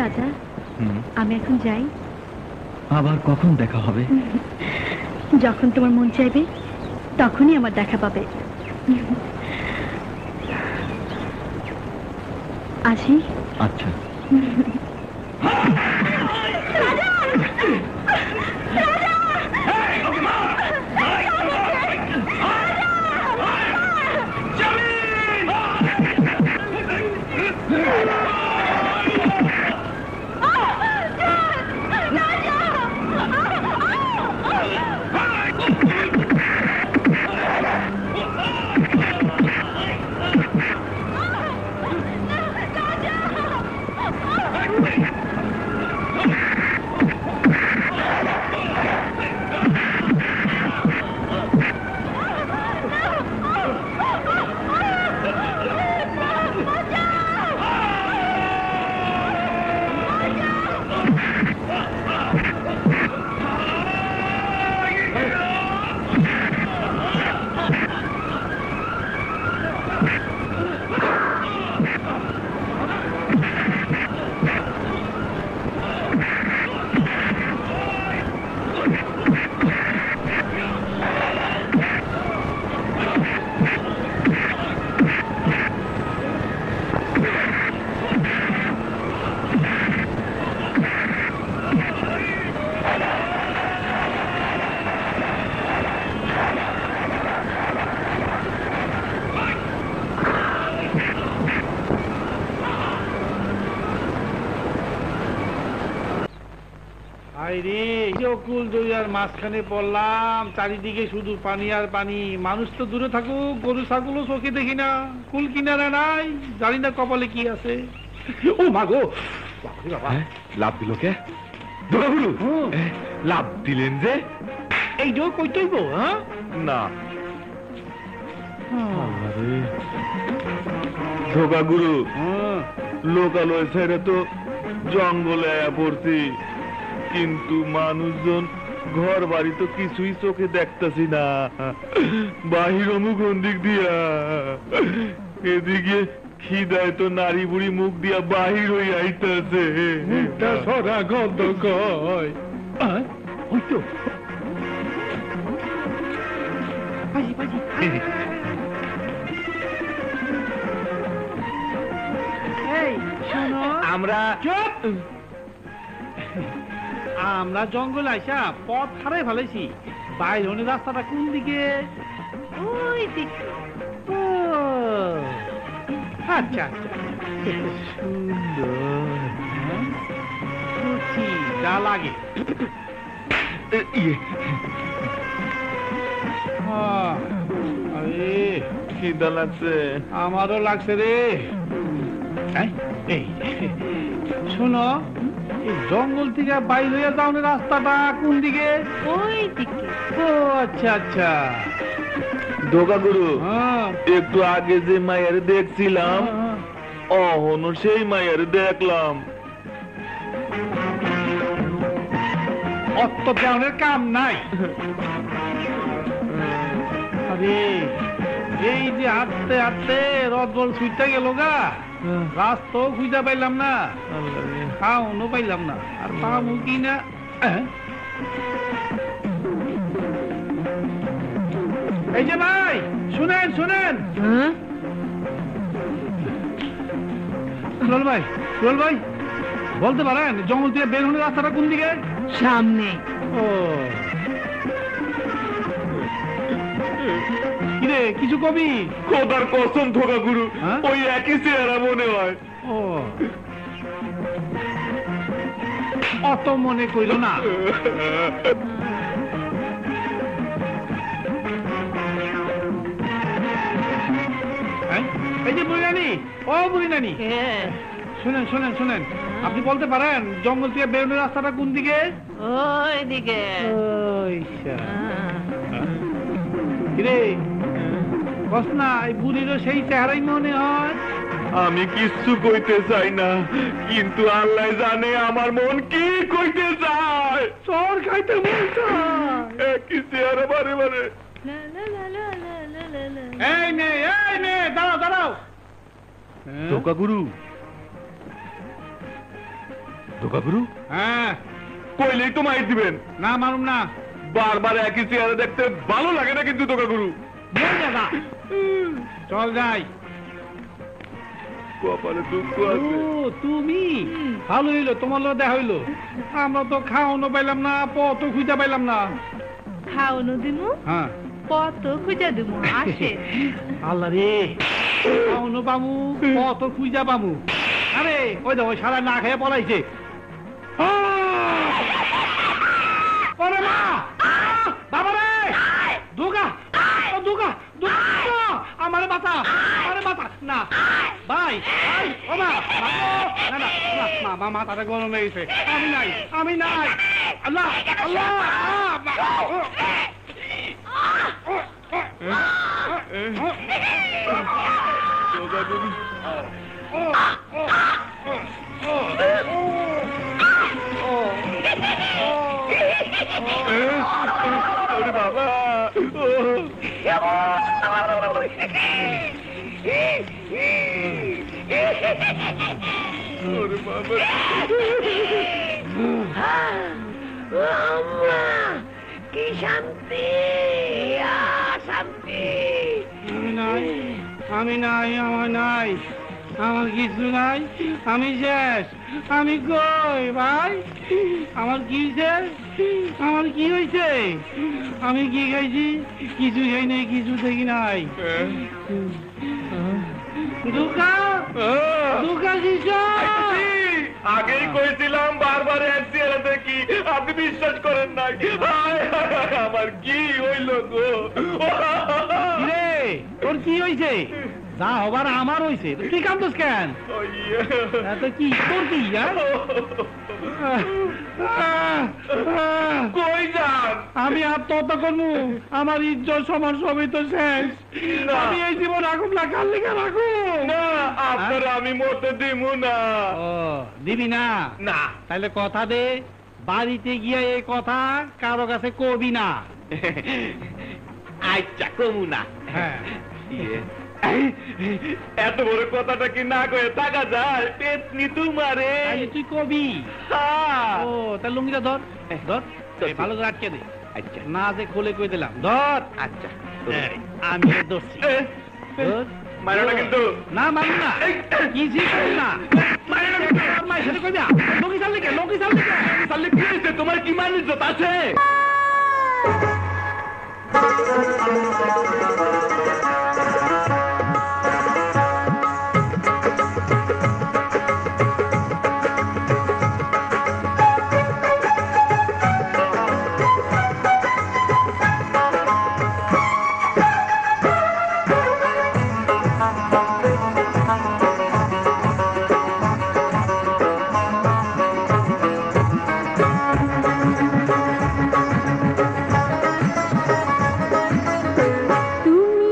রাজা, আমি এখন যাই। আবার কখন দেখা হবে? যখন তোমার মন চাইবে তখনই আমার দেখা পাবে। আসি। আচ্ছা। কুল দরিয়ার মাঝখানে পড়লাম, চারিদিকে শুধু পানি আর পানি। মানুষ তো দূরে থাকুক, গরু ছাগলও চোখে দেখি না, কুল কিনারা নাই, জানি না কপালে কি আছে। ও মাগো, লাভ দিল কে? লাভ দিলেন যে? এই জো কই তৈব? হ্যাঁ না ধোকা গুরু, লোকালয় ছেড়ে তো জঙ্গলে আয়া পড়ছি, কিন্তু মানুষজন ঘর বাড়ি তো কিছুই চোখে দেখতেছি না। বাহির মুখ দিক দিয়া, এদিকে খিদায় তো নারী বুড়ি মুখ দিয়া বাহির হয়ে আইতেছে। সরা গন্ধ কয় হইতো। আমরা জঙ্গল আইসা পথ হারাই ফেলেছি। বাইরে রাস্তাটা কোন দিকে? ওই দিকে। আচ্ছা সুন্দর যা লাগে। আরে খিদা লাগছে। আমারও লাগছে রে। এই শোনো, এই জঙ্গল থেকে বাইর হইয়া যাও না, রাস্তাটা কোন দিকে? ওই দিকে। ও আচ্ছা আচ্ছা। ধোকা গুরু, একটু আগে যে মায়ের দেখছিলাম, অহনো সেই মায়ের দেখলাম। অত দেওয়ানের কাম নাই। আরে এই যে হাঁটতে হাঁটতে রদবল ছুটতে গেল গা, রাস্তাও খুঁজা পাইলাম না, খাওয়ানো পাইলাম না, আর পাবো কি না। এই যে ভাই শুনেন শুনেন, সুরল ভাই, সুরল ভাই বলতে পারেন জঙ্গল থেকে বের হলে রাস্তাটা কোন দিকে? সামনে। ও কিরে কিছু কবি? খোদার কসম ধোকা গুরু, ওই একই চেহারা মনে হয়। ও অত মনে কইল না। এই যে বুড়ি নানি, ও বুড়ি নানি, শুনেন শুনেন শুনেন, আপনি বলতে পারেন জঙ্গল থেকে বেরোনোর রাস্তাটা কোন দিকে? ওই দিকে। কিরে বস না, এই বুড়িরও সেই চেহারাই মনে হয়। আমি কিচ্ছু কইতে চাই না, কিন্তু আল্লাহ জানে আমার মন কি কইতে চায়। চর খাইতে মন চায়। একই চেহারা বারে বারে। এই মেয়ে দাঁড়াও দাঁড়াও। ধোকা গুরু, দোকাগুরু হ্যাঁ কইলেই তো মাইর দিবেন। না মারুম না। বারবার একই চেহারা দেখতে ভালো লাগে না কিন্তু দোকাগুরু। চল যাই। কপালে দুঃখ আছে। ও তুমি ভালো হইলো, তোমার লোক দেখা হইলো। আমরা তো খাওয়ানো পাইলাম না, পথ খুঁজে পাইলাম না। খাওয়ানো দিমু হ্যাঁ কত খুঁজা দিমু আসে আল্লাহ রে, খাওয়ানো পামু, পথ খুঁজা পামু। আরে ওই দেখো সারা না খেয়ে পলাইছে। ওরে মা, বাবা রে, দুগা, ও দুগা, দুগা, আমারে বাতা, আমারে বাতা, না, ভাই, ভাই, ও মা, না, না, মা, মা, মাথাটা গরম হয়ে গেছে, আমি নাই, আল্লাহ, আল্লাহ, বাবা কি শান্তি, শান্তি। আমি নাই, আমার নাই, আমার কিছু নাই, আমি শেষ, আমি কই ভাই, আমার কি হয়েছে, আমার কি হয়েছে, আমি কি খাইছি, কিছু খাই নাই, কিছু দেখি নাই। দুকা, দুকা শিষ্য, আগেই কইছিলাম বারবার এক চেহারা দেখি, আপনি বিশ্বাস করেন নাই। আমার কি হইল গো? রে তোর কি হয়েছে? যা হবার আমার হয়েছে, তুই কান্দোস কেন? তো কি তোর কি? কই যান? আমি আত্মহত্যা করবো, আমার ইজ্জত সমান সবই তো শেষ। আমি এই জীবন রাখুন না, কাল লিখে রাখুন না, আপনার আমি মরতে দিব না। ও দিবি না? না। তাহলে কথা দে, বাড়িতে গিয়ে এই কথা কারো কাছে কবি না। আচ্ছা কমু না। হ্যাঁ এত বড় কথাটা কি না কয়ে থাকা যায়? পেতনি তোমারে। তাহলে তুই কবি? ও তাহলে লুঙ্গিটা ধর, ধর, এই ভালো করে আটকে দে। আচ্ছা না যে খুলে কই দিলাম, ধর। আচ্ছা আমি ধরছি, ধর। মারোনা কিন্তু। না মারুন না, কিছু করি না। মায়ের সাথে কইবা লুঙ্গি চাল লিখে, লুঙ্গি চাল লিখে, তাহলে কি হয়েছে? তোমার কি মান ইজ্জত আছে? তুমি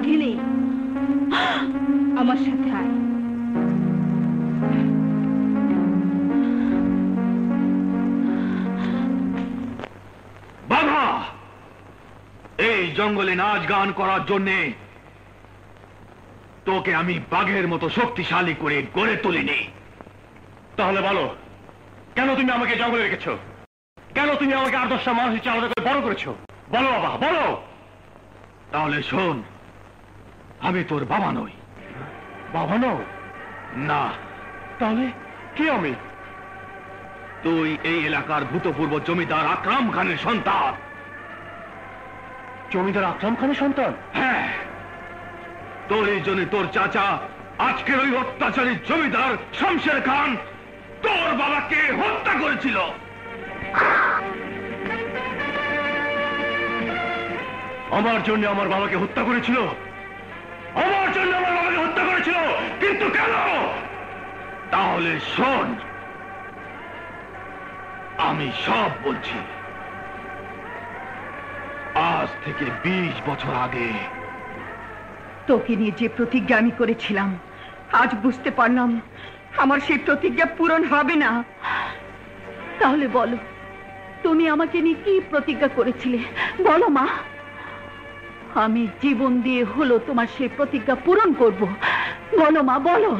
ছেলে, আমার সাথে আয়। বাঘা, এই জঙ্গলে নাচ গান করার জন্যে তোকে আমি বাঘের মতো শক্তিশালী করে গড়ে তুলিনি। তাহলে বলো, কেন তুমি আমাকে জঙ্গলে রেখেছো? কেন তুমি আমাকে 8-10টা মানুষ আলাদা করে বড় করেছো? বলো বাবা, বলো। তাহলে শোন, আমি তোর বাবা নই। বাবা নও? না। তাহলে কি আমি? তুই এই এলাকার ভূতপূর্ব জমিদার আকরাম খানের সন্তান। জমিদার আকরাম খানের সন্তান? হ্যাঁ, তোর এই জন্য তোর চাচা আজকের ওই অত্যাচারী জমিদার শমশের খান তোর বাবাকে হত্যা করেছিল। আমার জন্য আমার বাবাকে হত্যা করেছিল? আমার জন্য আমার বাবাকে হত্যা করেছিল? কিন্তু কেন? তাহলে শোন, আমি সব বলছি। আজ থেকে 20 বছর আগে তোকে নিয়ে যে প্রতিজ্ঞা আমি করেছিলাম, আজ বুঝতে পারলাম আমার সেই প্রতিজ্ঞা পূরণ হবে না। তাহলে বলো, তুমি আমাকে নিয়ে কি প্রতিজ্ঞা করেছিলে? বলো মা। আমি জীবন দিয়ে হলো তোমার সেই প্রতিজ্ঞা পূরণ করব। বলো মা, বলো।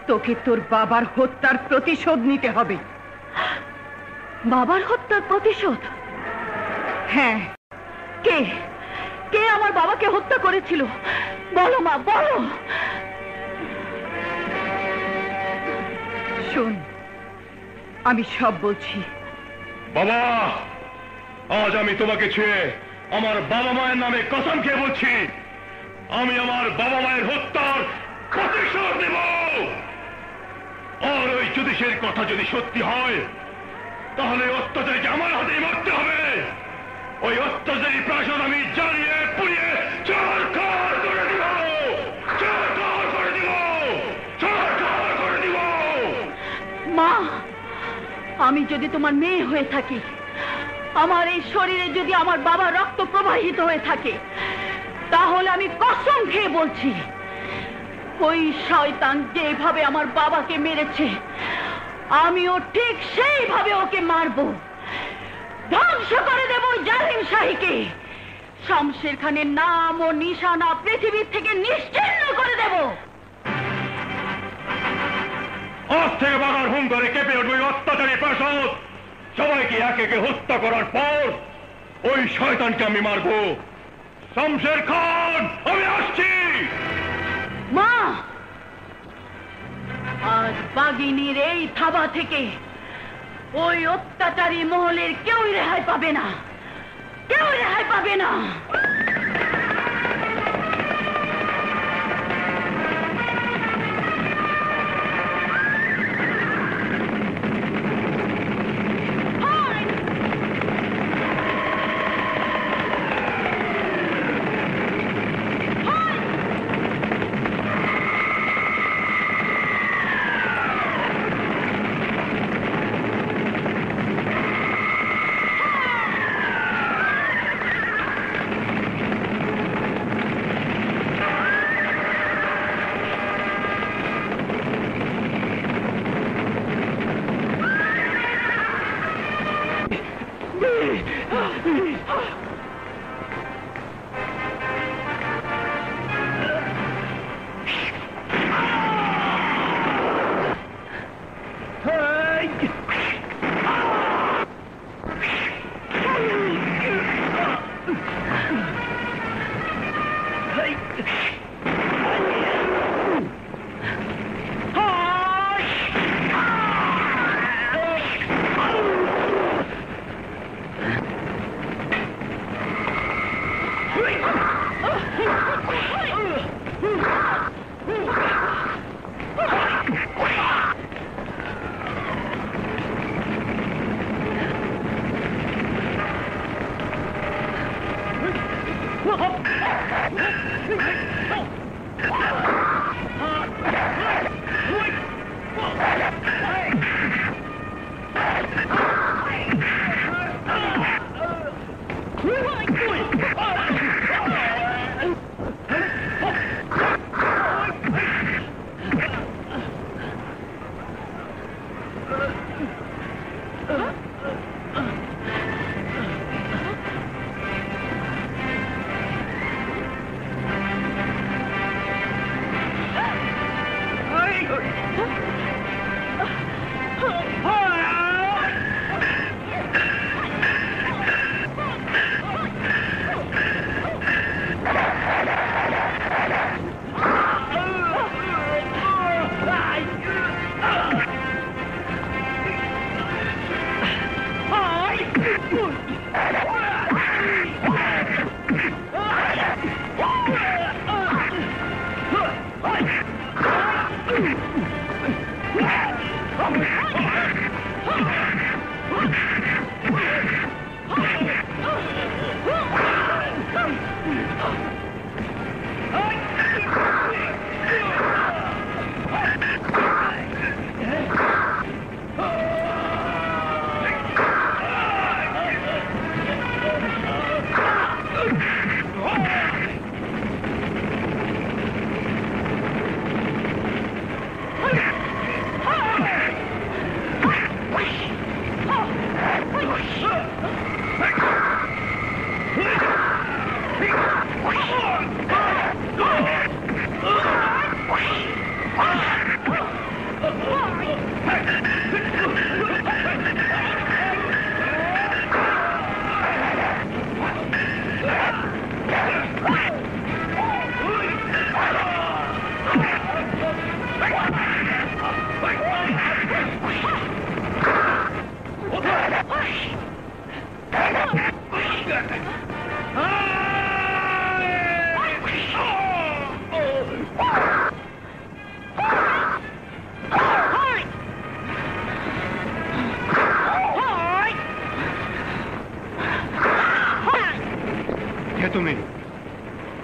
তোকে তোর বাবার হত্যার প্রতিশোধ নিতে হবে। বাবার হত্যার প্রতিশোধ? হ্যাঁ। কে কে আমার বাবাকে হত্যা করেছিল? বলো মা, বলো। শোন, আমি সব বলছি। বাবা, আজ আমি তোমাকে ছুঁয়ে আমার বাবা মায়ের নামে কসম খেয়ে বলছি, আমি আমার বাবা মায়ের হত্যার প্রতিশোধ নেব। আর ওই জ্যোতিষের কথা যদি সত্যি হয়, তাহলে অত্যাচারীকে আমার হাতেই মরতে হবে। ওই অত্যাচারী প্রাসাদ আমি জ্বালিয়ে পুড়িয়ে ছারখার করে দিব, ছারখার করে দিব, ছারখার করে দিব। মা, আমি যদি তোমার মেয়ে হয়ে থাকি, আমার এই শরীরে যদি আমার বাবার রক্ত প্রবাহিত হয়ে থাকে, তাহলে আমি কসম খেয়ে বলছি, ওই শয়তান যেভাবে আমার বাবাকে মেরেছে, আমিও ঠিক সেইভাবে ওকে মারবো। ধ্বংস করে দেব জালিম শাহীকে। শমশের খানের নাম ও নিশানা পৃথিবীর থেকে নিশ্চিহ্ন করে দেব। আজ থেকে বাগার হুঙ্কারে কেঁপে উঠবে ওই অত্যাচারী প্রাসাদ। সবাইকে একে একে হত্যা করার পর ওই শয়তানকে আমি মারবো। শমশের খান, আমি আসছি। মা, আজ বাগিনীর এই থাবা থেকে ওই অত্যাচারী মহলের কেউই রেহাই পাবে না, কেউ রেহাই পাবে না।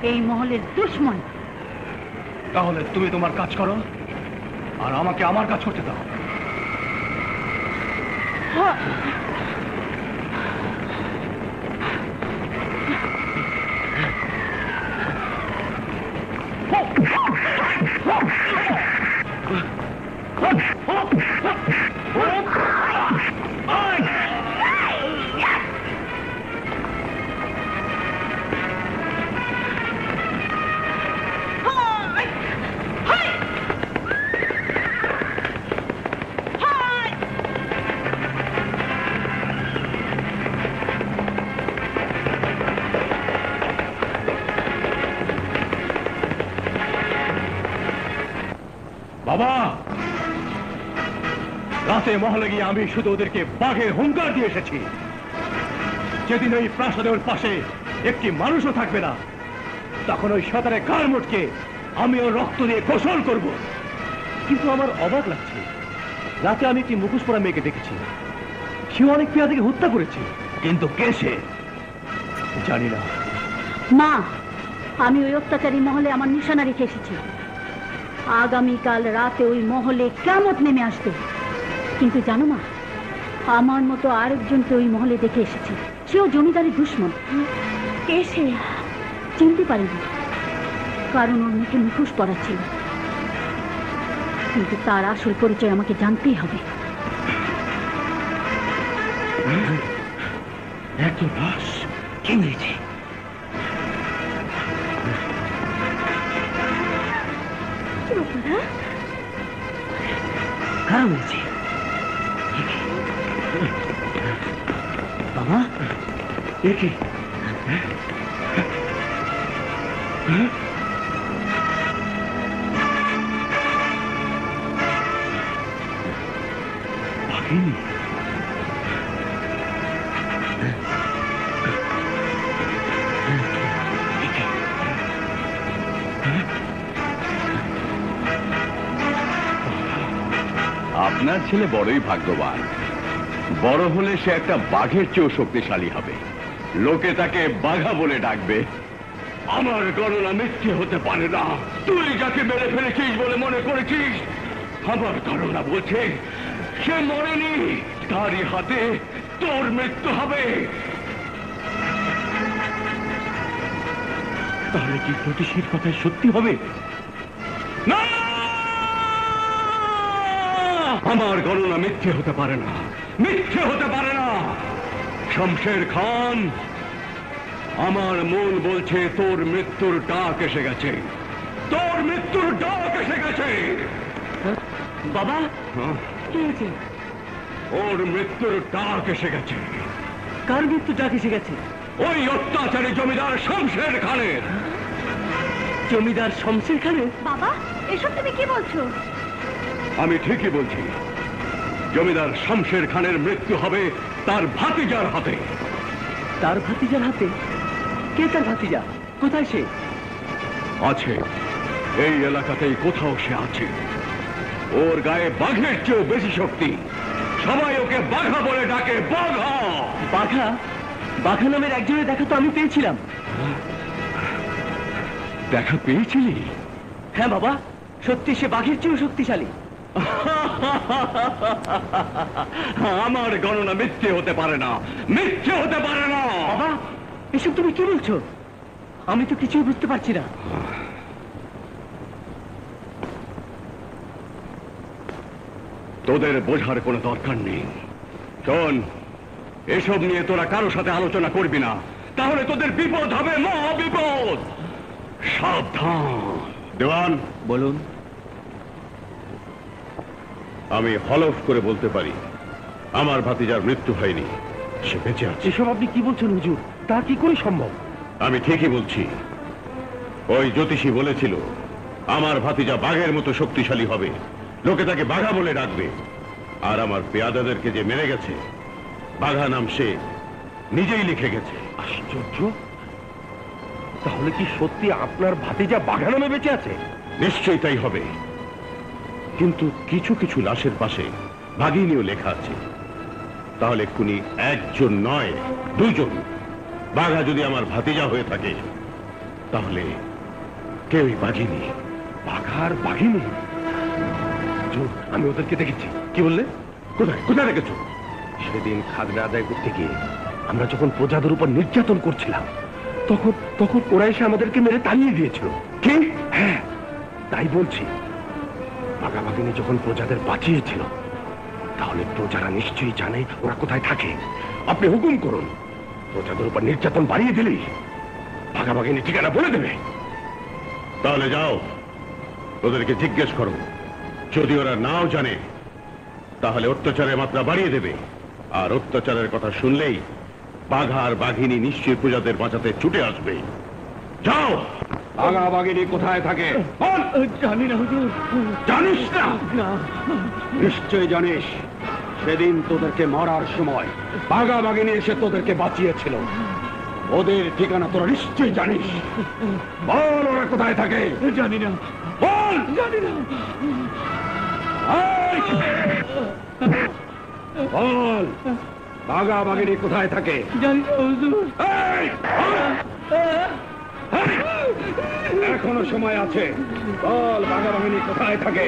এই মহলের দুশ্মন। তাহলে তুমি তোমার কাজ করো আর আমাকে আমার কাজ করতে দাও। বাবা, রাতে মহলে গিয়ে আমি শুধু ওদেরকে বাঘের হুঙ্কার দিয়ে এসেছি। যেদিন ওই প্রাসাদের পাশে একটি মানুষও থাকবে না, তখন ওই শতারে কার মোটকে আমি ওর রক্ত দিয়ে গোসল করব। কিন্তু আমার অবাক লাগছে, রাতে আমি একটি মুখোশ পরা মেয়েকে দেখেছি, সে অনেক পেয়াদাকে হত্যা করেছে, কিন্তু কে সে জানি না। মা, আমি ওই অত্যাচারী মহলে আমার নিশানা রেখে এসেছি। আগামীকাল রাতে ওই মহলে কিয়ামত নেমে আসবে। কিন্তু জানো মা, আমার মতো আরেকজনকে ওই মহলে দেখে এসেছি, সেও জমিদারের দুশ্মন। কে সে চিনতে পারিনি, কারণ ওর মুখে মুখোশ পরা ছিল। কিন্তু তার আসল পরিচয় আমাকে জানতেই হবে। এত লাশ কি হয়েছে? কারা হয়েছে বাবা? একে বাঘিনী। আপনার ছেলে বড়ই ভাগ্যবান। বড় হলে সে একটা বাঘের চেয়েও শক্তিশালী হবে। লোকে তাকে বাঘা বলে ডাকবে। আমার গণনা মিথ্যে হতে পারে না। তুই যাকে মেরে ফেলেছিস বলে মনে করেছিস, আমার গণনা বলছে সে মরেনি, তারই হাতে তোর মৃত্যু হবে। তাহলে কি জ্যোতিষীর কথায় সত্যি হবে? না, আমার গণনা মিথ্যে হতে পারে না, মিথ্যে হতে পারে না। শমশের খান, আমার মন বলছে তোর মৃত্যুর ডাক এসে গেছে, তোর মৃত্যুর ডাক এসে গেছে। বাবা, কি হয়েছে? ওর মৃত্যুর ডাক এসে গেছে। কার মৃত্যু ডাক এসে গেছে? ওই অত্যাচারী জমিদার শমশের খানের। জমিদার শমশের খানের? বাবা, এসব তুমি কি বলছো? আমি ঠিকই বলছি। জমিদার শমশের খানের মৃত্যু হবে তার ভাতিজার হাতে। তার ভাতিজার হাতে? কে তার ভাতিজা? কোথায় সে? আছে, এই এলাকাতেই কোথাও সে আছে। ওর গায়ে বাঘের চেয়েও বেশি শক্তি। সবাই ওকে বাঘা বলে ডাকে। বাঘা। বাঘা? বাঘা নামের একজনের দেখা তো আমি পেয়েছিলাম। দেখা পেয়েছিলি? হ্যাঁ বাবা, সত্যি সে বাঘের চেয়েও শক্তিশালী। আমার গণনা মিথ্যে হতে পারে না, মিথ্যে হতে পারে না। বাবা, এসব তুমি কি বলছো? আমি তো কিছুই বুঝতে পারছি না। তোদের বোঝার কোনো দরকার নেই। শোন, এসব নিয়ে তোরা কারোর সাথে আলোচনা করবি না, তাহলে তোদের বিপদ হবে, মহা বিপদ। সাবধান। দেওয়ান, বলুন। আমি হলফ করে বলতে পারি আমার ভাতিজার মৃত্যু হয়নি, সে বেঁচে আছে। এসব আপনি কি বলছেন হুজুর? তা কি করে সম্ভব? আমি ঠিকই বলছি। ওই জ্যোতিষী বলেছিল আমার ভাতিজা বাঘের মতো শক্তিশালী হবে, লোকে তাকে বাঘা বলে ডাকবে। আর আমার পেয়াদাদেরকে যে মেরে গেছে, বাঘা নাম সে নিজেই লিখে গেছে। আশ্চর্য! তাহলে কি সত্যি আপনার ভাতিজা বাঘা নামে বেঁচে আছে? নিশ্চয়ই তাই হবে, কিন্তু কিছু কিছু লাশের পাশে ভাগিনীও লেখা আছে। তাহলে খুনি একজন নয়, দুজন। বাঘা যদি আমার ভাতিজা হয়ে থাকে, তাহলে কেউই বাঘিনি, বাঘার বাঘিনি। আমি ওদেরকে দেখেছি। কি বললে? কোথায় কোথায় দেখেছো? সেদিন খাজনা আদায় করতে গিয়ে আমরা যখন প্রজাদের উপর নির্যাতন করছিলাম, তখন তখন ওরা এসে আমাদেরকে মেরে তাড়িয়ে দিয়েছিল। কি? হ্যাঁ, তাই বলছি। বাঘাবাগিনী যখন প্রজাদের বাঁচিয়েছিল, তাহলে প্রজারা নিশ্চয়ই জানে ওরা কোথায় থাকে। আপনি হুকুম করুন, প্রজাদের উপর নির্যাতন বাড়িয়ে দিলেই বাঘাবাগিনী ঠিকানা বলে দেবে। তাহলে যাও, ওদেরকে জিজ্ঞেস করো। যদি ওরা নাও জানে, তাহলে অত্যাচারের মাত্রা বাড়িয়ে দেবে। আর অত্যাচারের কথা শুনলেই বাঘা আর বাঘিনী নিশ্চয়ই প্রজাদের বাঁচাতে ছুটে আসবে। যাও। বাঘা বাঘিনী কোথায় থাকে? জানি না হুজুর। জানিস না? না। নিশ্চয়ই জানিস। সেদিন তোদেরকে মারার সময় বাঘা বাঘিনী এসে তোদেরকে বাঁচিয়েছিল। ওদের ঠিকানা তোরা নিশ্চয়ই জানিস। বল, ওরা কোথায় থাকে? জানি না। বল। জানি না। এই! বল, বাঘা বাঘিনী কোথায় থাকে? জানি না হুজুর। এই! এখনো সময় আছে। বল, বাঘা বাঘিনী কোথায় থাকে?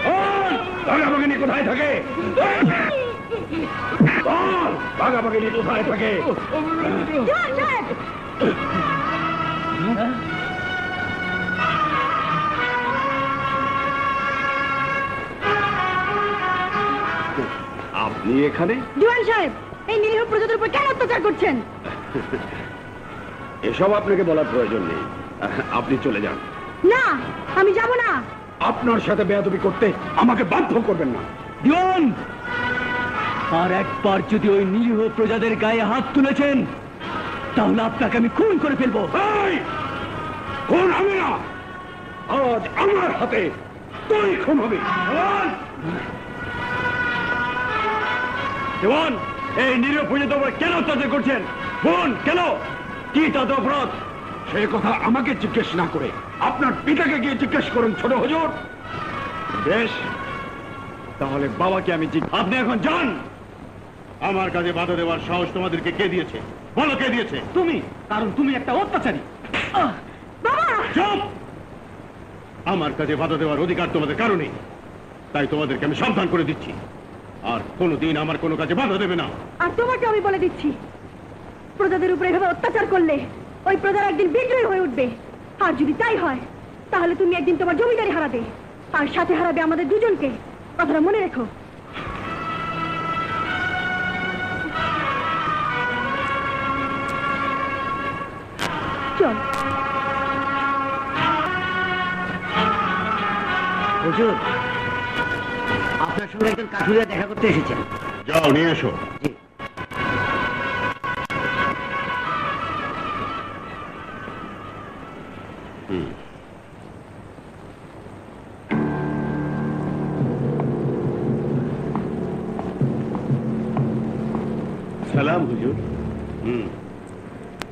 বল, বাঘা বাঘিনী কোথায় থাকে? বল, বাঘা বাঘিনী কোথায় থাকে? আপনি এখানে? জোয়ান সাহেব, এই নিরীহ প্রজাদের উপর কেন অত্যাচার করছেন? এসব আপনাকে বলার প্রয়োজন নেই। আপনি চলে যান। না, আমি যাব না। আপনার সাথে বেয়াদবি করতে আমাকে বাধ্য করবেন না। দিওয়ান, আর একবার যদি ওই নিরীহ প্রজাদের গায়ে হাত তুলেছেন, তাহলে আপনাকে আমি খুন করে ফেলবো। এই! খুন হবে না। আজ আমার হাতে তুই খুন হবি। দেওয়ান, এই নিরীহ প্রজাদের উপর কেন অত্যাচার করছেন? বোন, কেন? কি তাদের অপরাধ? সে কথা আমাকে জিজ্ঞেস না করে আপনার পিতাকে গিয়ে জিজ্ঞেস করুন, ছোট হুজুর। বেশ, তাহলে বাবাকে আমি আপনি এখন যান। আমার কাছে বাধা দেওয়ার সাহস তোমাদেরকে কে দিয়েছে? বলো, কে দিয়েছে? তুমি, কারণ তুমি একটা অত্যাচারী। চুপ! আমার কাছে বাধা দেওয়ার অধিকার তোমাদের কারণে। তাই তোমাদেরকে আমি সাবধান করে দিচ্ছি, আর কোনোদিন আমার কোনো কাজে বাধা দেবে না। আর তোমাকে আমি বলে দিচ্ছি, প্রজাদের উপরে এভাবে অত্যাচার করলে ওই প্রজারা একদিন বিদ্রোহী হয়ে উঠবে। আর যদি তাই হয়, তাহলে তুমি একদিন তোমার জমিদারি হারাবে, আর সাথে হারাবে আমাদের দুজনকে। কথাটা মনে রেখো। চল। হুজুর, আপনার সঙ্গে একজন কাঠুরিয়া দেখা করতে এসেছেন। যাও, নিয়ে এসো। সালাম হুজুর।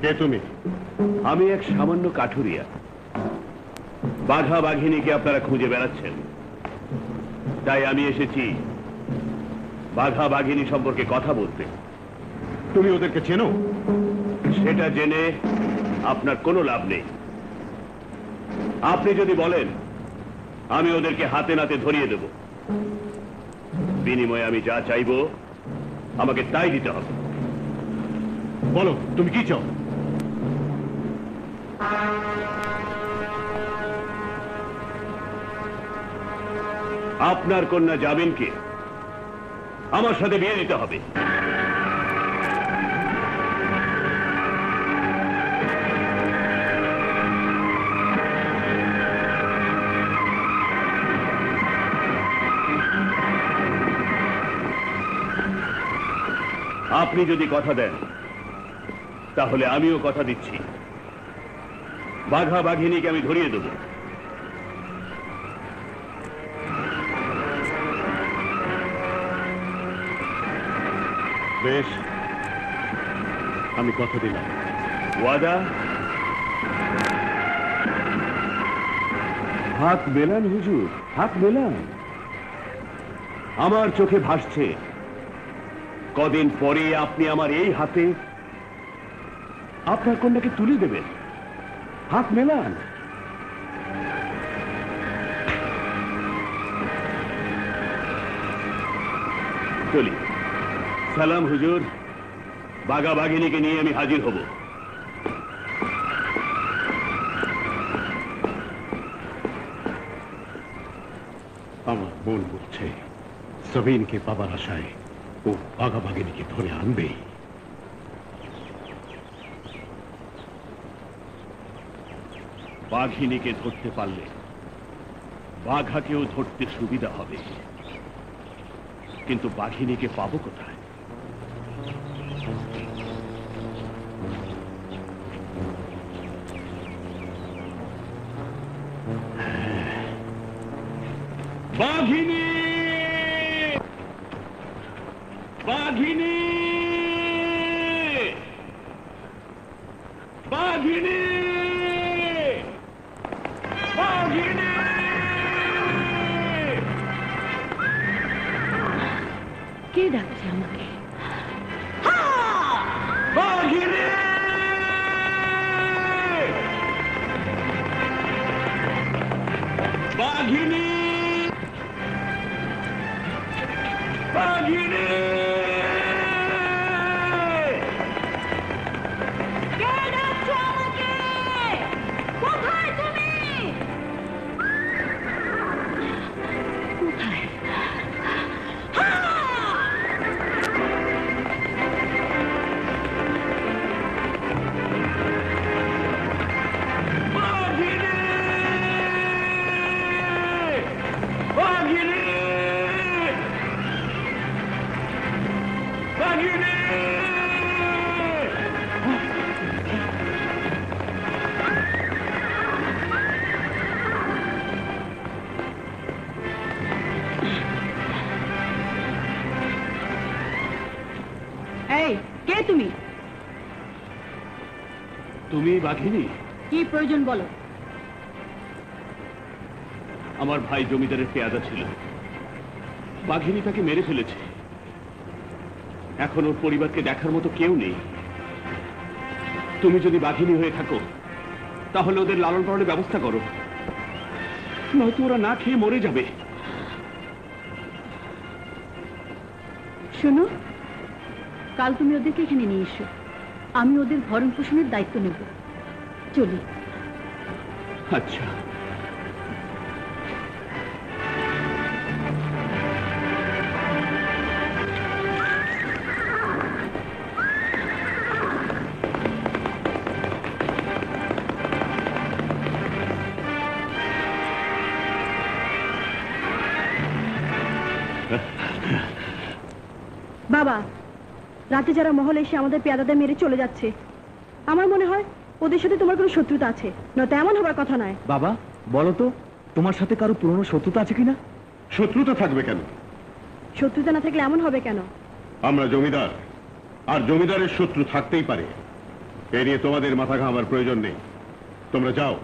কে তুমি? আমি এক সামান্য কাঠুরিয়া। বাঘা বাঘিনীকে আপনারা খুঁজে বেড়াচ্ছেন, তাই আমি এসেছি বাঘা বাঘিনী সম্পর্কে কথা বলতে। তুমি ওদেরকে চেনো? সেটা জেনে আপনার কোনো লাভ নেই। আপনি যদি বলেন, আমি ওদেরকে হাতে নাতে ধরিয়ে দেব। বিনিময়ে আমি যা চাইবো আমাকে তাই দিতে হবে। বলো, তুমি কি চাও? আপনার কন্যা জামিনকে আমার সাথে বিয়ে দিতে হবে। আপনি যদি কথা দেন, তাহলে আমিও কথা দিচ্ছি, বাঘা বাঘিনীকে আমি ধরিয়ে দেব। বেশ, আমি কথা দিলাম। ওয়াদা? হাত মেলান হুজুর, হাত মেলান। আমার চোখে ভাসছে কদিন পরে আপনি আমার এই হাতে আপনার কন্যাকে তুলে দেবেন। হাত মেলান। চলি। সালাম হুজুর, বাঘা বাঘিনীকে নিয়ে আমি হাজির হব। আমার মন বলছে সবিনকে পাবার আশায় ও বাঘা বাঘিনীকে ধরে আনবেই। বাঘিনীকে ধরতে পারলে বাঘাকেও ধরতে সুবিধা হবে, কিন্তু বাঘিনীকে পাবো কোথায়? বাঘিনী, বাঘিনী, বাঘিনী, বাঘিনী! কে ডাকছে আমাকে? বাঘিনী! বাঘিনী! বাঘিনী! কে ডাকছে আমাকে? কোথায় তুমি? কোথায়? এই, কে তুমি? তুমি বাঘিনী? কি প্রয়োজন বলো? আমার ভাই জমিদারের পেয়াদা ছিল, বাঘিনী তাকে মেরে ফেলেছে। এখন ওর পরিবারকে দেখার মতো কেউ নেই। তুমি যদি বাঘিনী হয়ে থাকো তাহলে ওদের লালন পালনের ব্যবস্থা করো, নয়তো ওরা না খেয়ে মরে যাবে। শোনো, কাল তুমি ওদেরকে এখানে নিয়ে এসো, আমি ওদের ভরণ পোষণের দায়িত্ব নেব। চলি। আচ্ছা। বাবা, রাতে যারা মহলে এসে আমাদের পেয়াদাদের মেরে চলে যাচ্ছে, আমার মনে হয় ওদের সাথে তোমার কোনো শত্রুতা আছে, নয়তো এমন হবার কথা নয়। বাবা বলো তো, তোমার সাথে কারো পুরনো শত্রুতা আছে কিনা? শত্রুতা থাকবে কেন? শত্রুতা না থাকলে এমন হবে কেন? আমরা জমিদার, আর জমিদারের শত্রু থাকতেই পারে। এ নিয়ে তোমাদের মাথা ঘামাবার প্রয়োজন নেই, তোমরা যাও।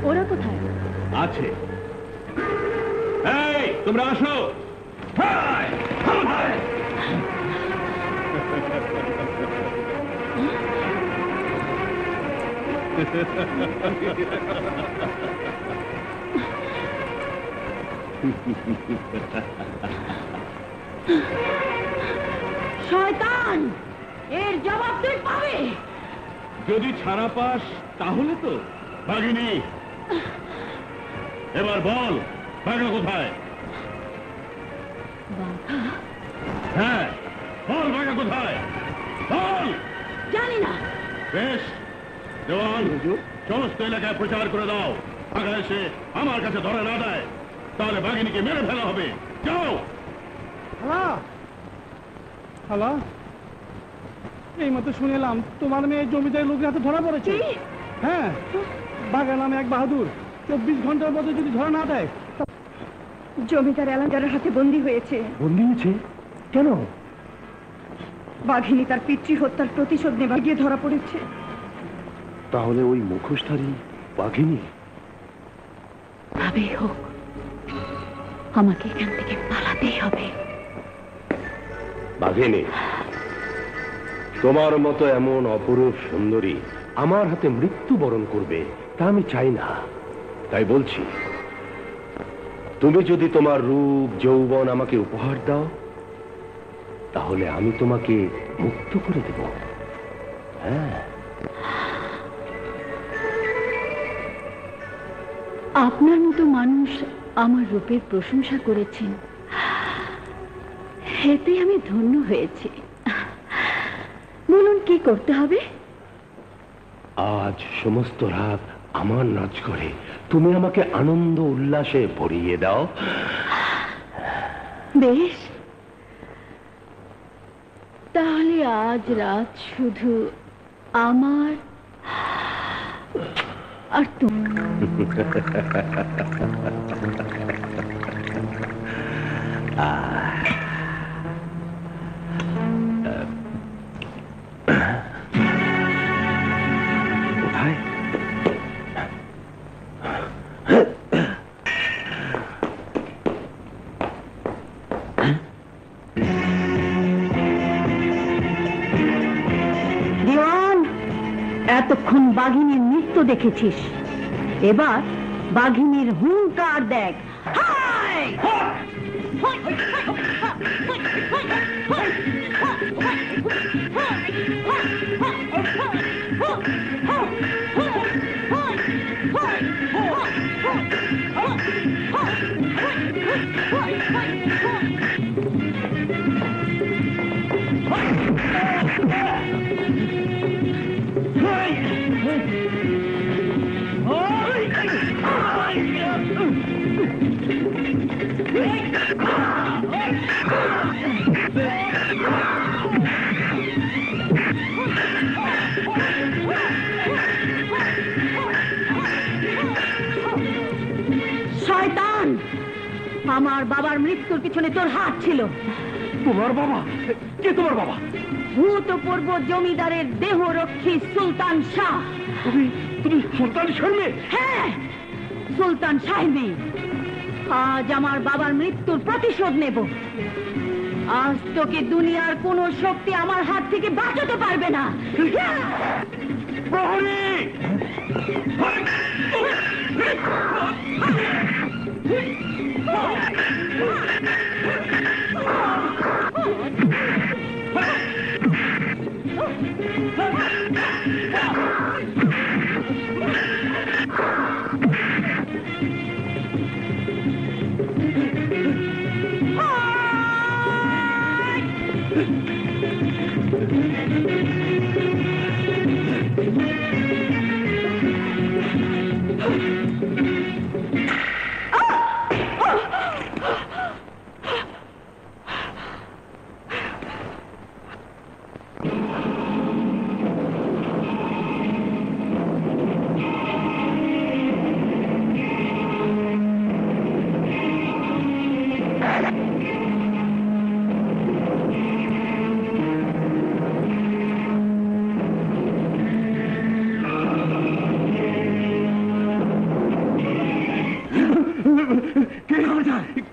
ওরা কোথায়? আছে। এই, তোমরা আসো। হায়! হায়! শয়তান, এর জবাব তুই পাবে। যদি ছাড়া পাস তাহলে তো। বাঘিনী, এবার বল, বাঘা কোথায়? বাঘা? হ্যাঁ, বল বাঘা কোথায়, বল। জানি না। বেশ, জওয়ান সমস্ত এলাকায় প্রচার করে দাও, বাঘা এসে আমার কাছে ধরে না দেয় তাহলে বাঘিনীকে মেরে ফেলা হবে। যাও। হ্যালো, এই মতো শুনেলাম তোমার মেয়ে জমিদার লোকের হাতে ধরা পড়েছে। হ্যাঁ, বাঘা নামে এক বাহাদুর 24 ঘন্টার মধ্যে যদি ধরা না দেয়। জমিদার এলাকার হাতে বন্দী হয়েছে। বন্দী হয়েছে? কেন? বাঘিনী তার পিতৃ হত্যার প্রতিশোধ নেবার গিয়ে ধরা পড়েছে। তাহলে ওই মুখোশধারী বাঘিনী? ভাবেই হোক, আমাকে এখান থেকে পালাতেই হবে। বাঘিনী, তোমার মতো এমন অপরূপ সুন্দরী আমার হাতে মৃত্যুবরণ করবে তা আমি চাই না। তাই বলছি, তুমি যদি তোমার রূপ যৌবন আমাকে উপহার দাও, তাহলে আমি তোমাকে মুক্ত করে দেব। হ্যাঁ, আপনার মতো মানুষ আমার রূপের প্রশংসা করেছেন, এতে আমি ধন্য হয়েছি। বলুন কি করতে হবে? আজ সমস্ত রাত আমার নাচ করে তুমি আমাকে আনন্দ উল্লাসে ভরিয়ে দাও। বেশ, তাহলে আজ রাত শুধু আমার আর তুমি। কোথায়? দেওয়ান, এতক্ষণ বাঘিনীর নৃত্য দেখেছিস, এবার বাঘিনীর হুঙ্কার দেখ। হায়! শয়তান, আমার বাবার মৃত্যুর পিছনে তোর হাত ছিল। তোমার বাবা? কে তোমার বাবা? ভূতপূর্ব জমিদারের দেহরক্ষী সুলতান শাহ। তুমি সুলতান শাহের মেয়ে? হ্যাঁ, সুলতান শাহের মেয়ে। আজ আমার বাবার মৃত্যুর প্রতিশোধ নেব। আজ তোকে দুনিয়ার কোন শক্তি আমার হাত থেকে বাঁচাতে পারবে না। প্রহরী!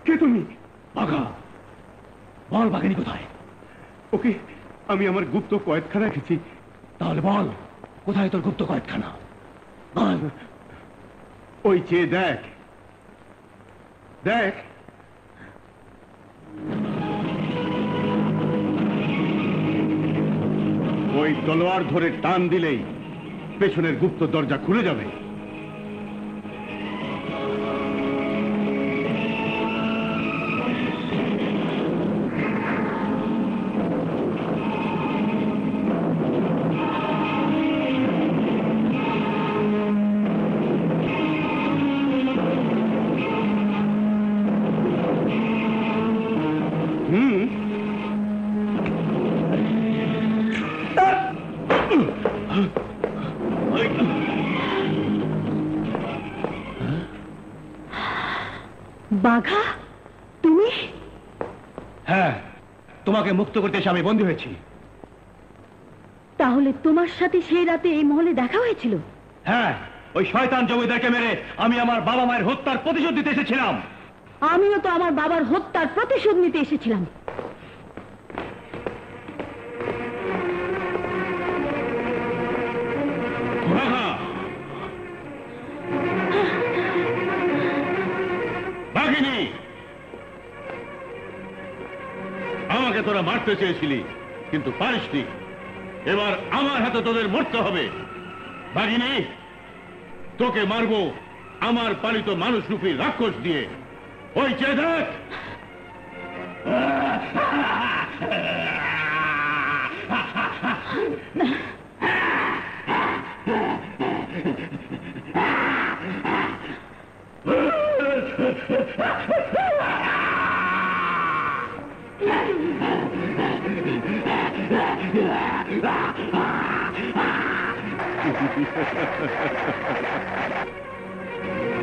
কে তুমি? বাঘা, বল বাঘিনী কোথায়? ওকে আমি আমার গুপ্ত কয়েদখানা রেখেছি। তাহলে বল, কোথায় তোর গুপ্ত কয়েদখানা? বল। ওই চেয়ে দেখ, দেখ। ওই তলোয়ার ধরে টান দিলেই পেছনের গুপ্ত দরজা খুলে যাবে। বাঘা, তুমি? হ্যাঁ, তোমাকে মুক্ত করতে এসে আমি বন্দী হয়েছি। তাহলে তোমার সাথে সেই রাতে এই মহলে দেখা হয়েছিল? হ্যাঁ, ওই শয়তান জমিদারকে মেরে আমি আমার বাবা মায়ের হত্যার প্রতিশোধ দিতে এসেছিলাম। আমিও তো আমার বাবার হত্যার প্রতিশোধ নিতে এসেছিলাম। বাঘিনী, আমাকে তোরা মারতে চেয়েছিলি কিন্তু পারিসনি। এবার আমার হাতে তোদের মরতে হবে। বাঘিনী, তোকে মারবো আমার পালিত মানুষ রূপী রাক্ষস দিয়ে। ওই চেয়ে দেখ।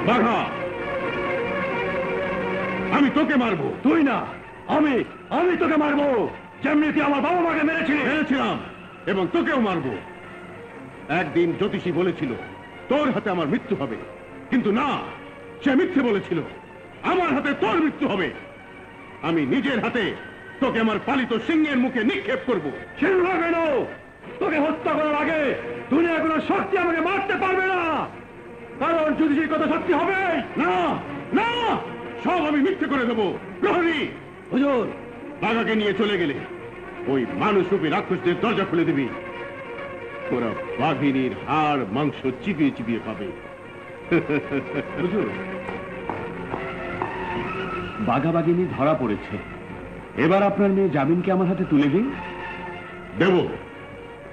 বাঘা, আমি তোকে মারবো। তুই না, আমি তোকে মারবো। যেমনি তুই আমার বাবা মাকে মেরেছিলাম এবং তোকেও মারবো। একদিন জ্যোতিষী বলেছিল তোর হাতে আমার মৃত্যু হবে, কিন্তু না, সে মিথ্যে বলেছিল। আমার হাতে তোর মৃত্যু হবে। আমি নিজের হাতে তোকে আমার পালিত সিংহের মুখে নিক্ষেপ করবো। সিংহ কেন? তোকে হত্যা করার আগে দুনিয়ার কোনো শক্তি আমাকে মারতে পারবে না, কারণ জ্যোতিষীর কথা সত্যি হবে না। না, সব আমি মিথ্যে করে দেবো। প্রহরী, হুজুর, বাঘাকে নিয়ে চলে গেলে ওই মানুষ রূপী রাক্ষসদের দরজা খুলে দিবি। ওরা বাঘিনীর হাড় মাংস চিবিয়ে চিবিয়ে খাবে। হুজুর, বাঘাবাগিনী ধরা পড়েছে। এবার আপনার মেয়ে জামিনকে আমার হাতে তুলে দিন। দেব,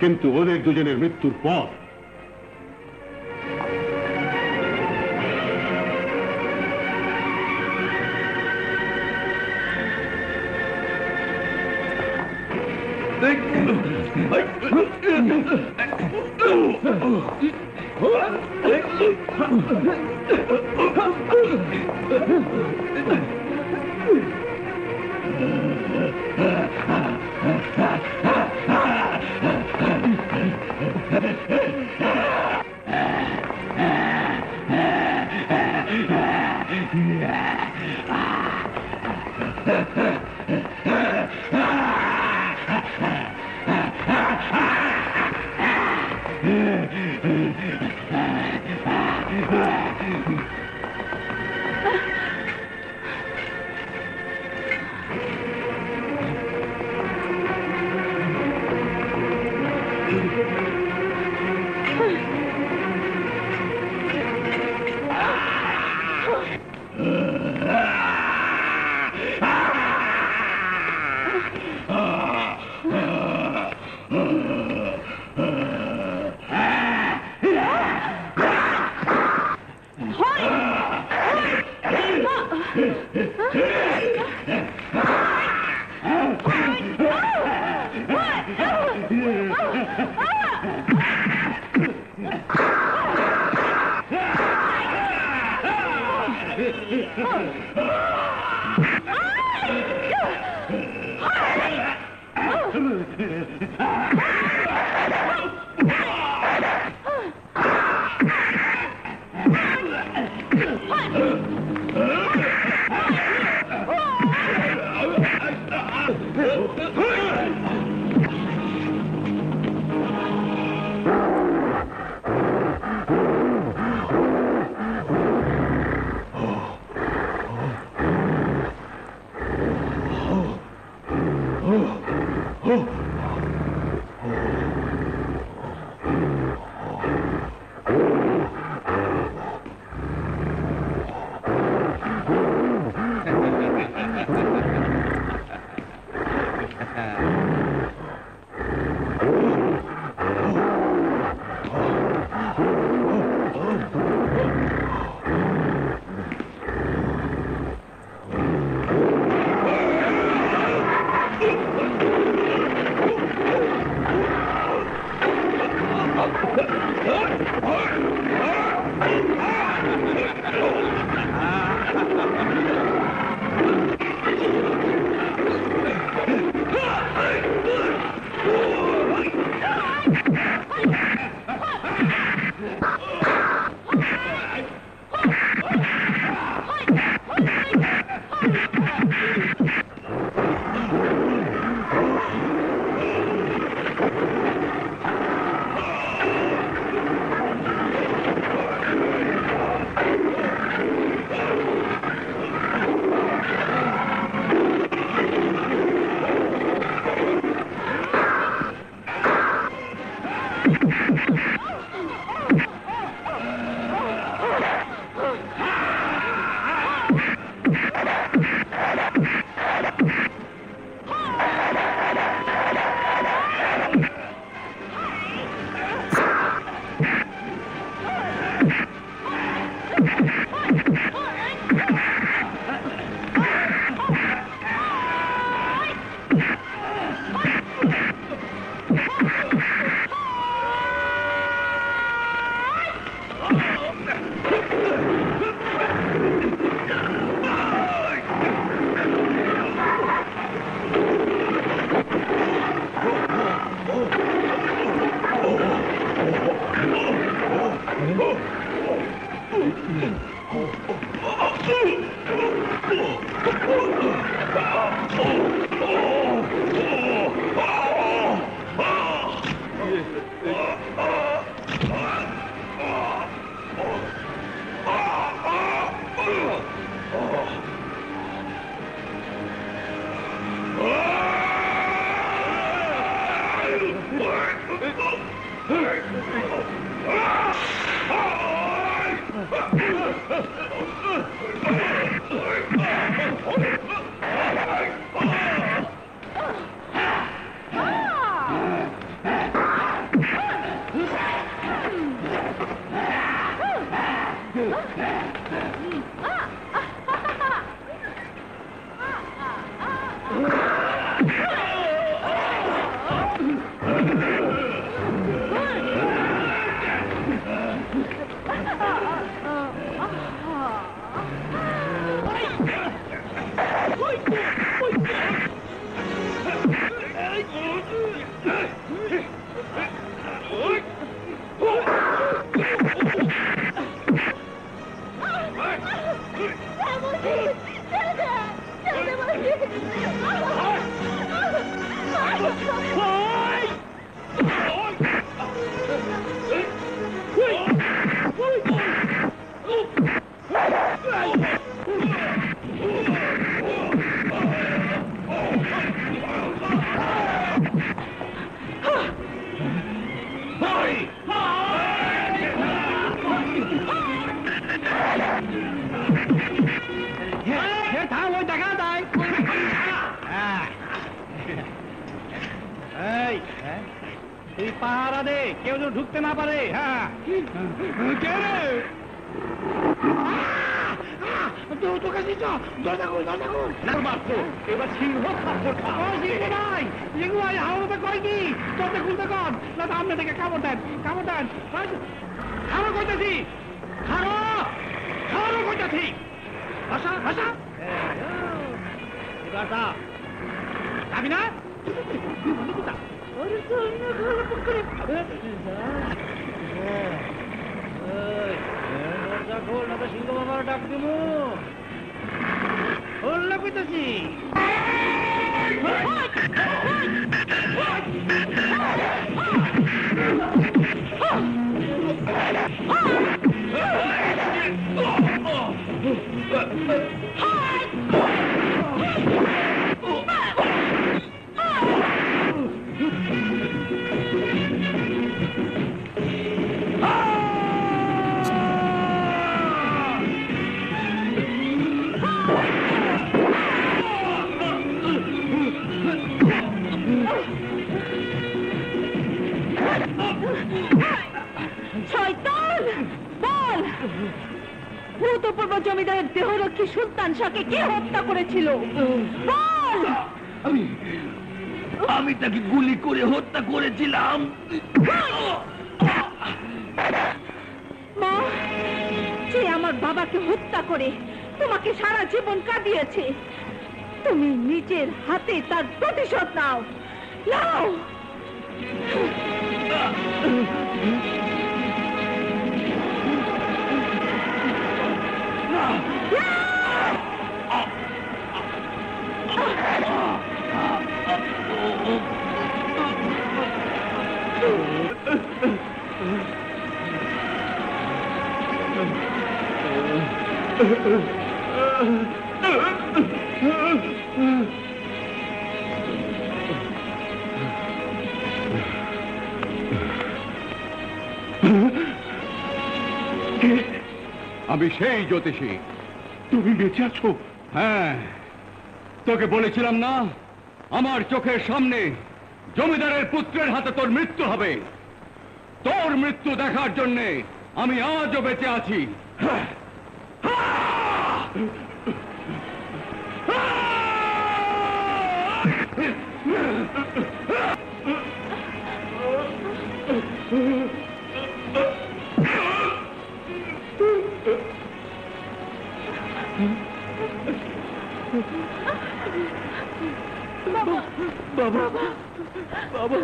কিন্তু ওদের দুজনের মৃত্যুর পর। তুই পাহারা দে, কেউ যেন ঢুকতে না পারে। হ্যাঁ, এবার সিংহ নাই, হাওড়াতে কয়নি তোতে খুলতে কর না, সামনে থেকে কামড় দেন, কামড় দেন। খারো কইতেছি, খারো খারো কইতেছি, ভাষা ভাষা যাবি না? সিংহ বাবার ডাক দিব, বললে কইতেছি। শয়তান, বল ভূতপূর্ব জমিদারের দেহরক্ষী সুলতান শাহকে কে হত্যা করেছিল? বল। আমি তাকে গুলি করে হত্যা করেছিলাম। মা, যে আমার বাবাকে হত্যা করে তোমাকে সারা জীবন কাটিয়েছে, তুমি নিজের হাতে তার প্রতিশোধ নাও, নাও। আমি সেই জ্যোতিষী। তুমি বেঁচে আছো? হ্যাঁ, তোকে বলেছিলাম না আমার চোখের সামনে জমিদারের পুত্রের হাতে তোর মৃত্যু হবে। তোর মৃত্যু দেখার জন্যে আমি আজও বেঁচে আছি। বাবা, বাবা,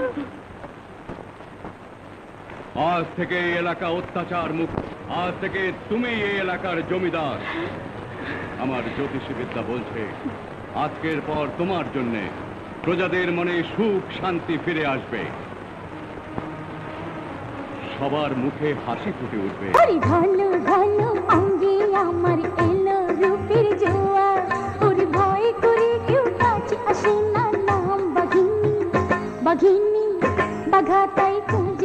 আজ থেকে এই এলাকা অত্যাচার মুক্ত। আজ থেকে তুমি এই এলাকার জমিদার। আমার জ্যোতিষী বিদ্যা বলছে আজকের পর তোমার জন্য প্রজাদের মনে সুখ শান্তি ফিরে আসবে, সবার মুখে হাসি ফুটে উঠবে। ওরে ভালো ভালো অঙ্গে আমার এলো রূপের জোয়ার, ওরে ভয় করে কেউ কাছে আসে না, নাম বাঘিনী বাঘিনী বাঘা তাই খুঁজে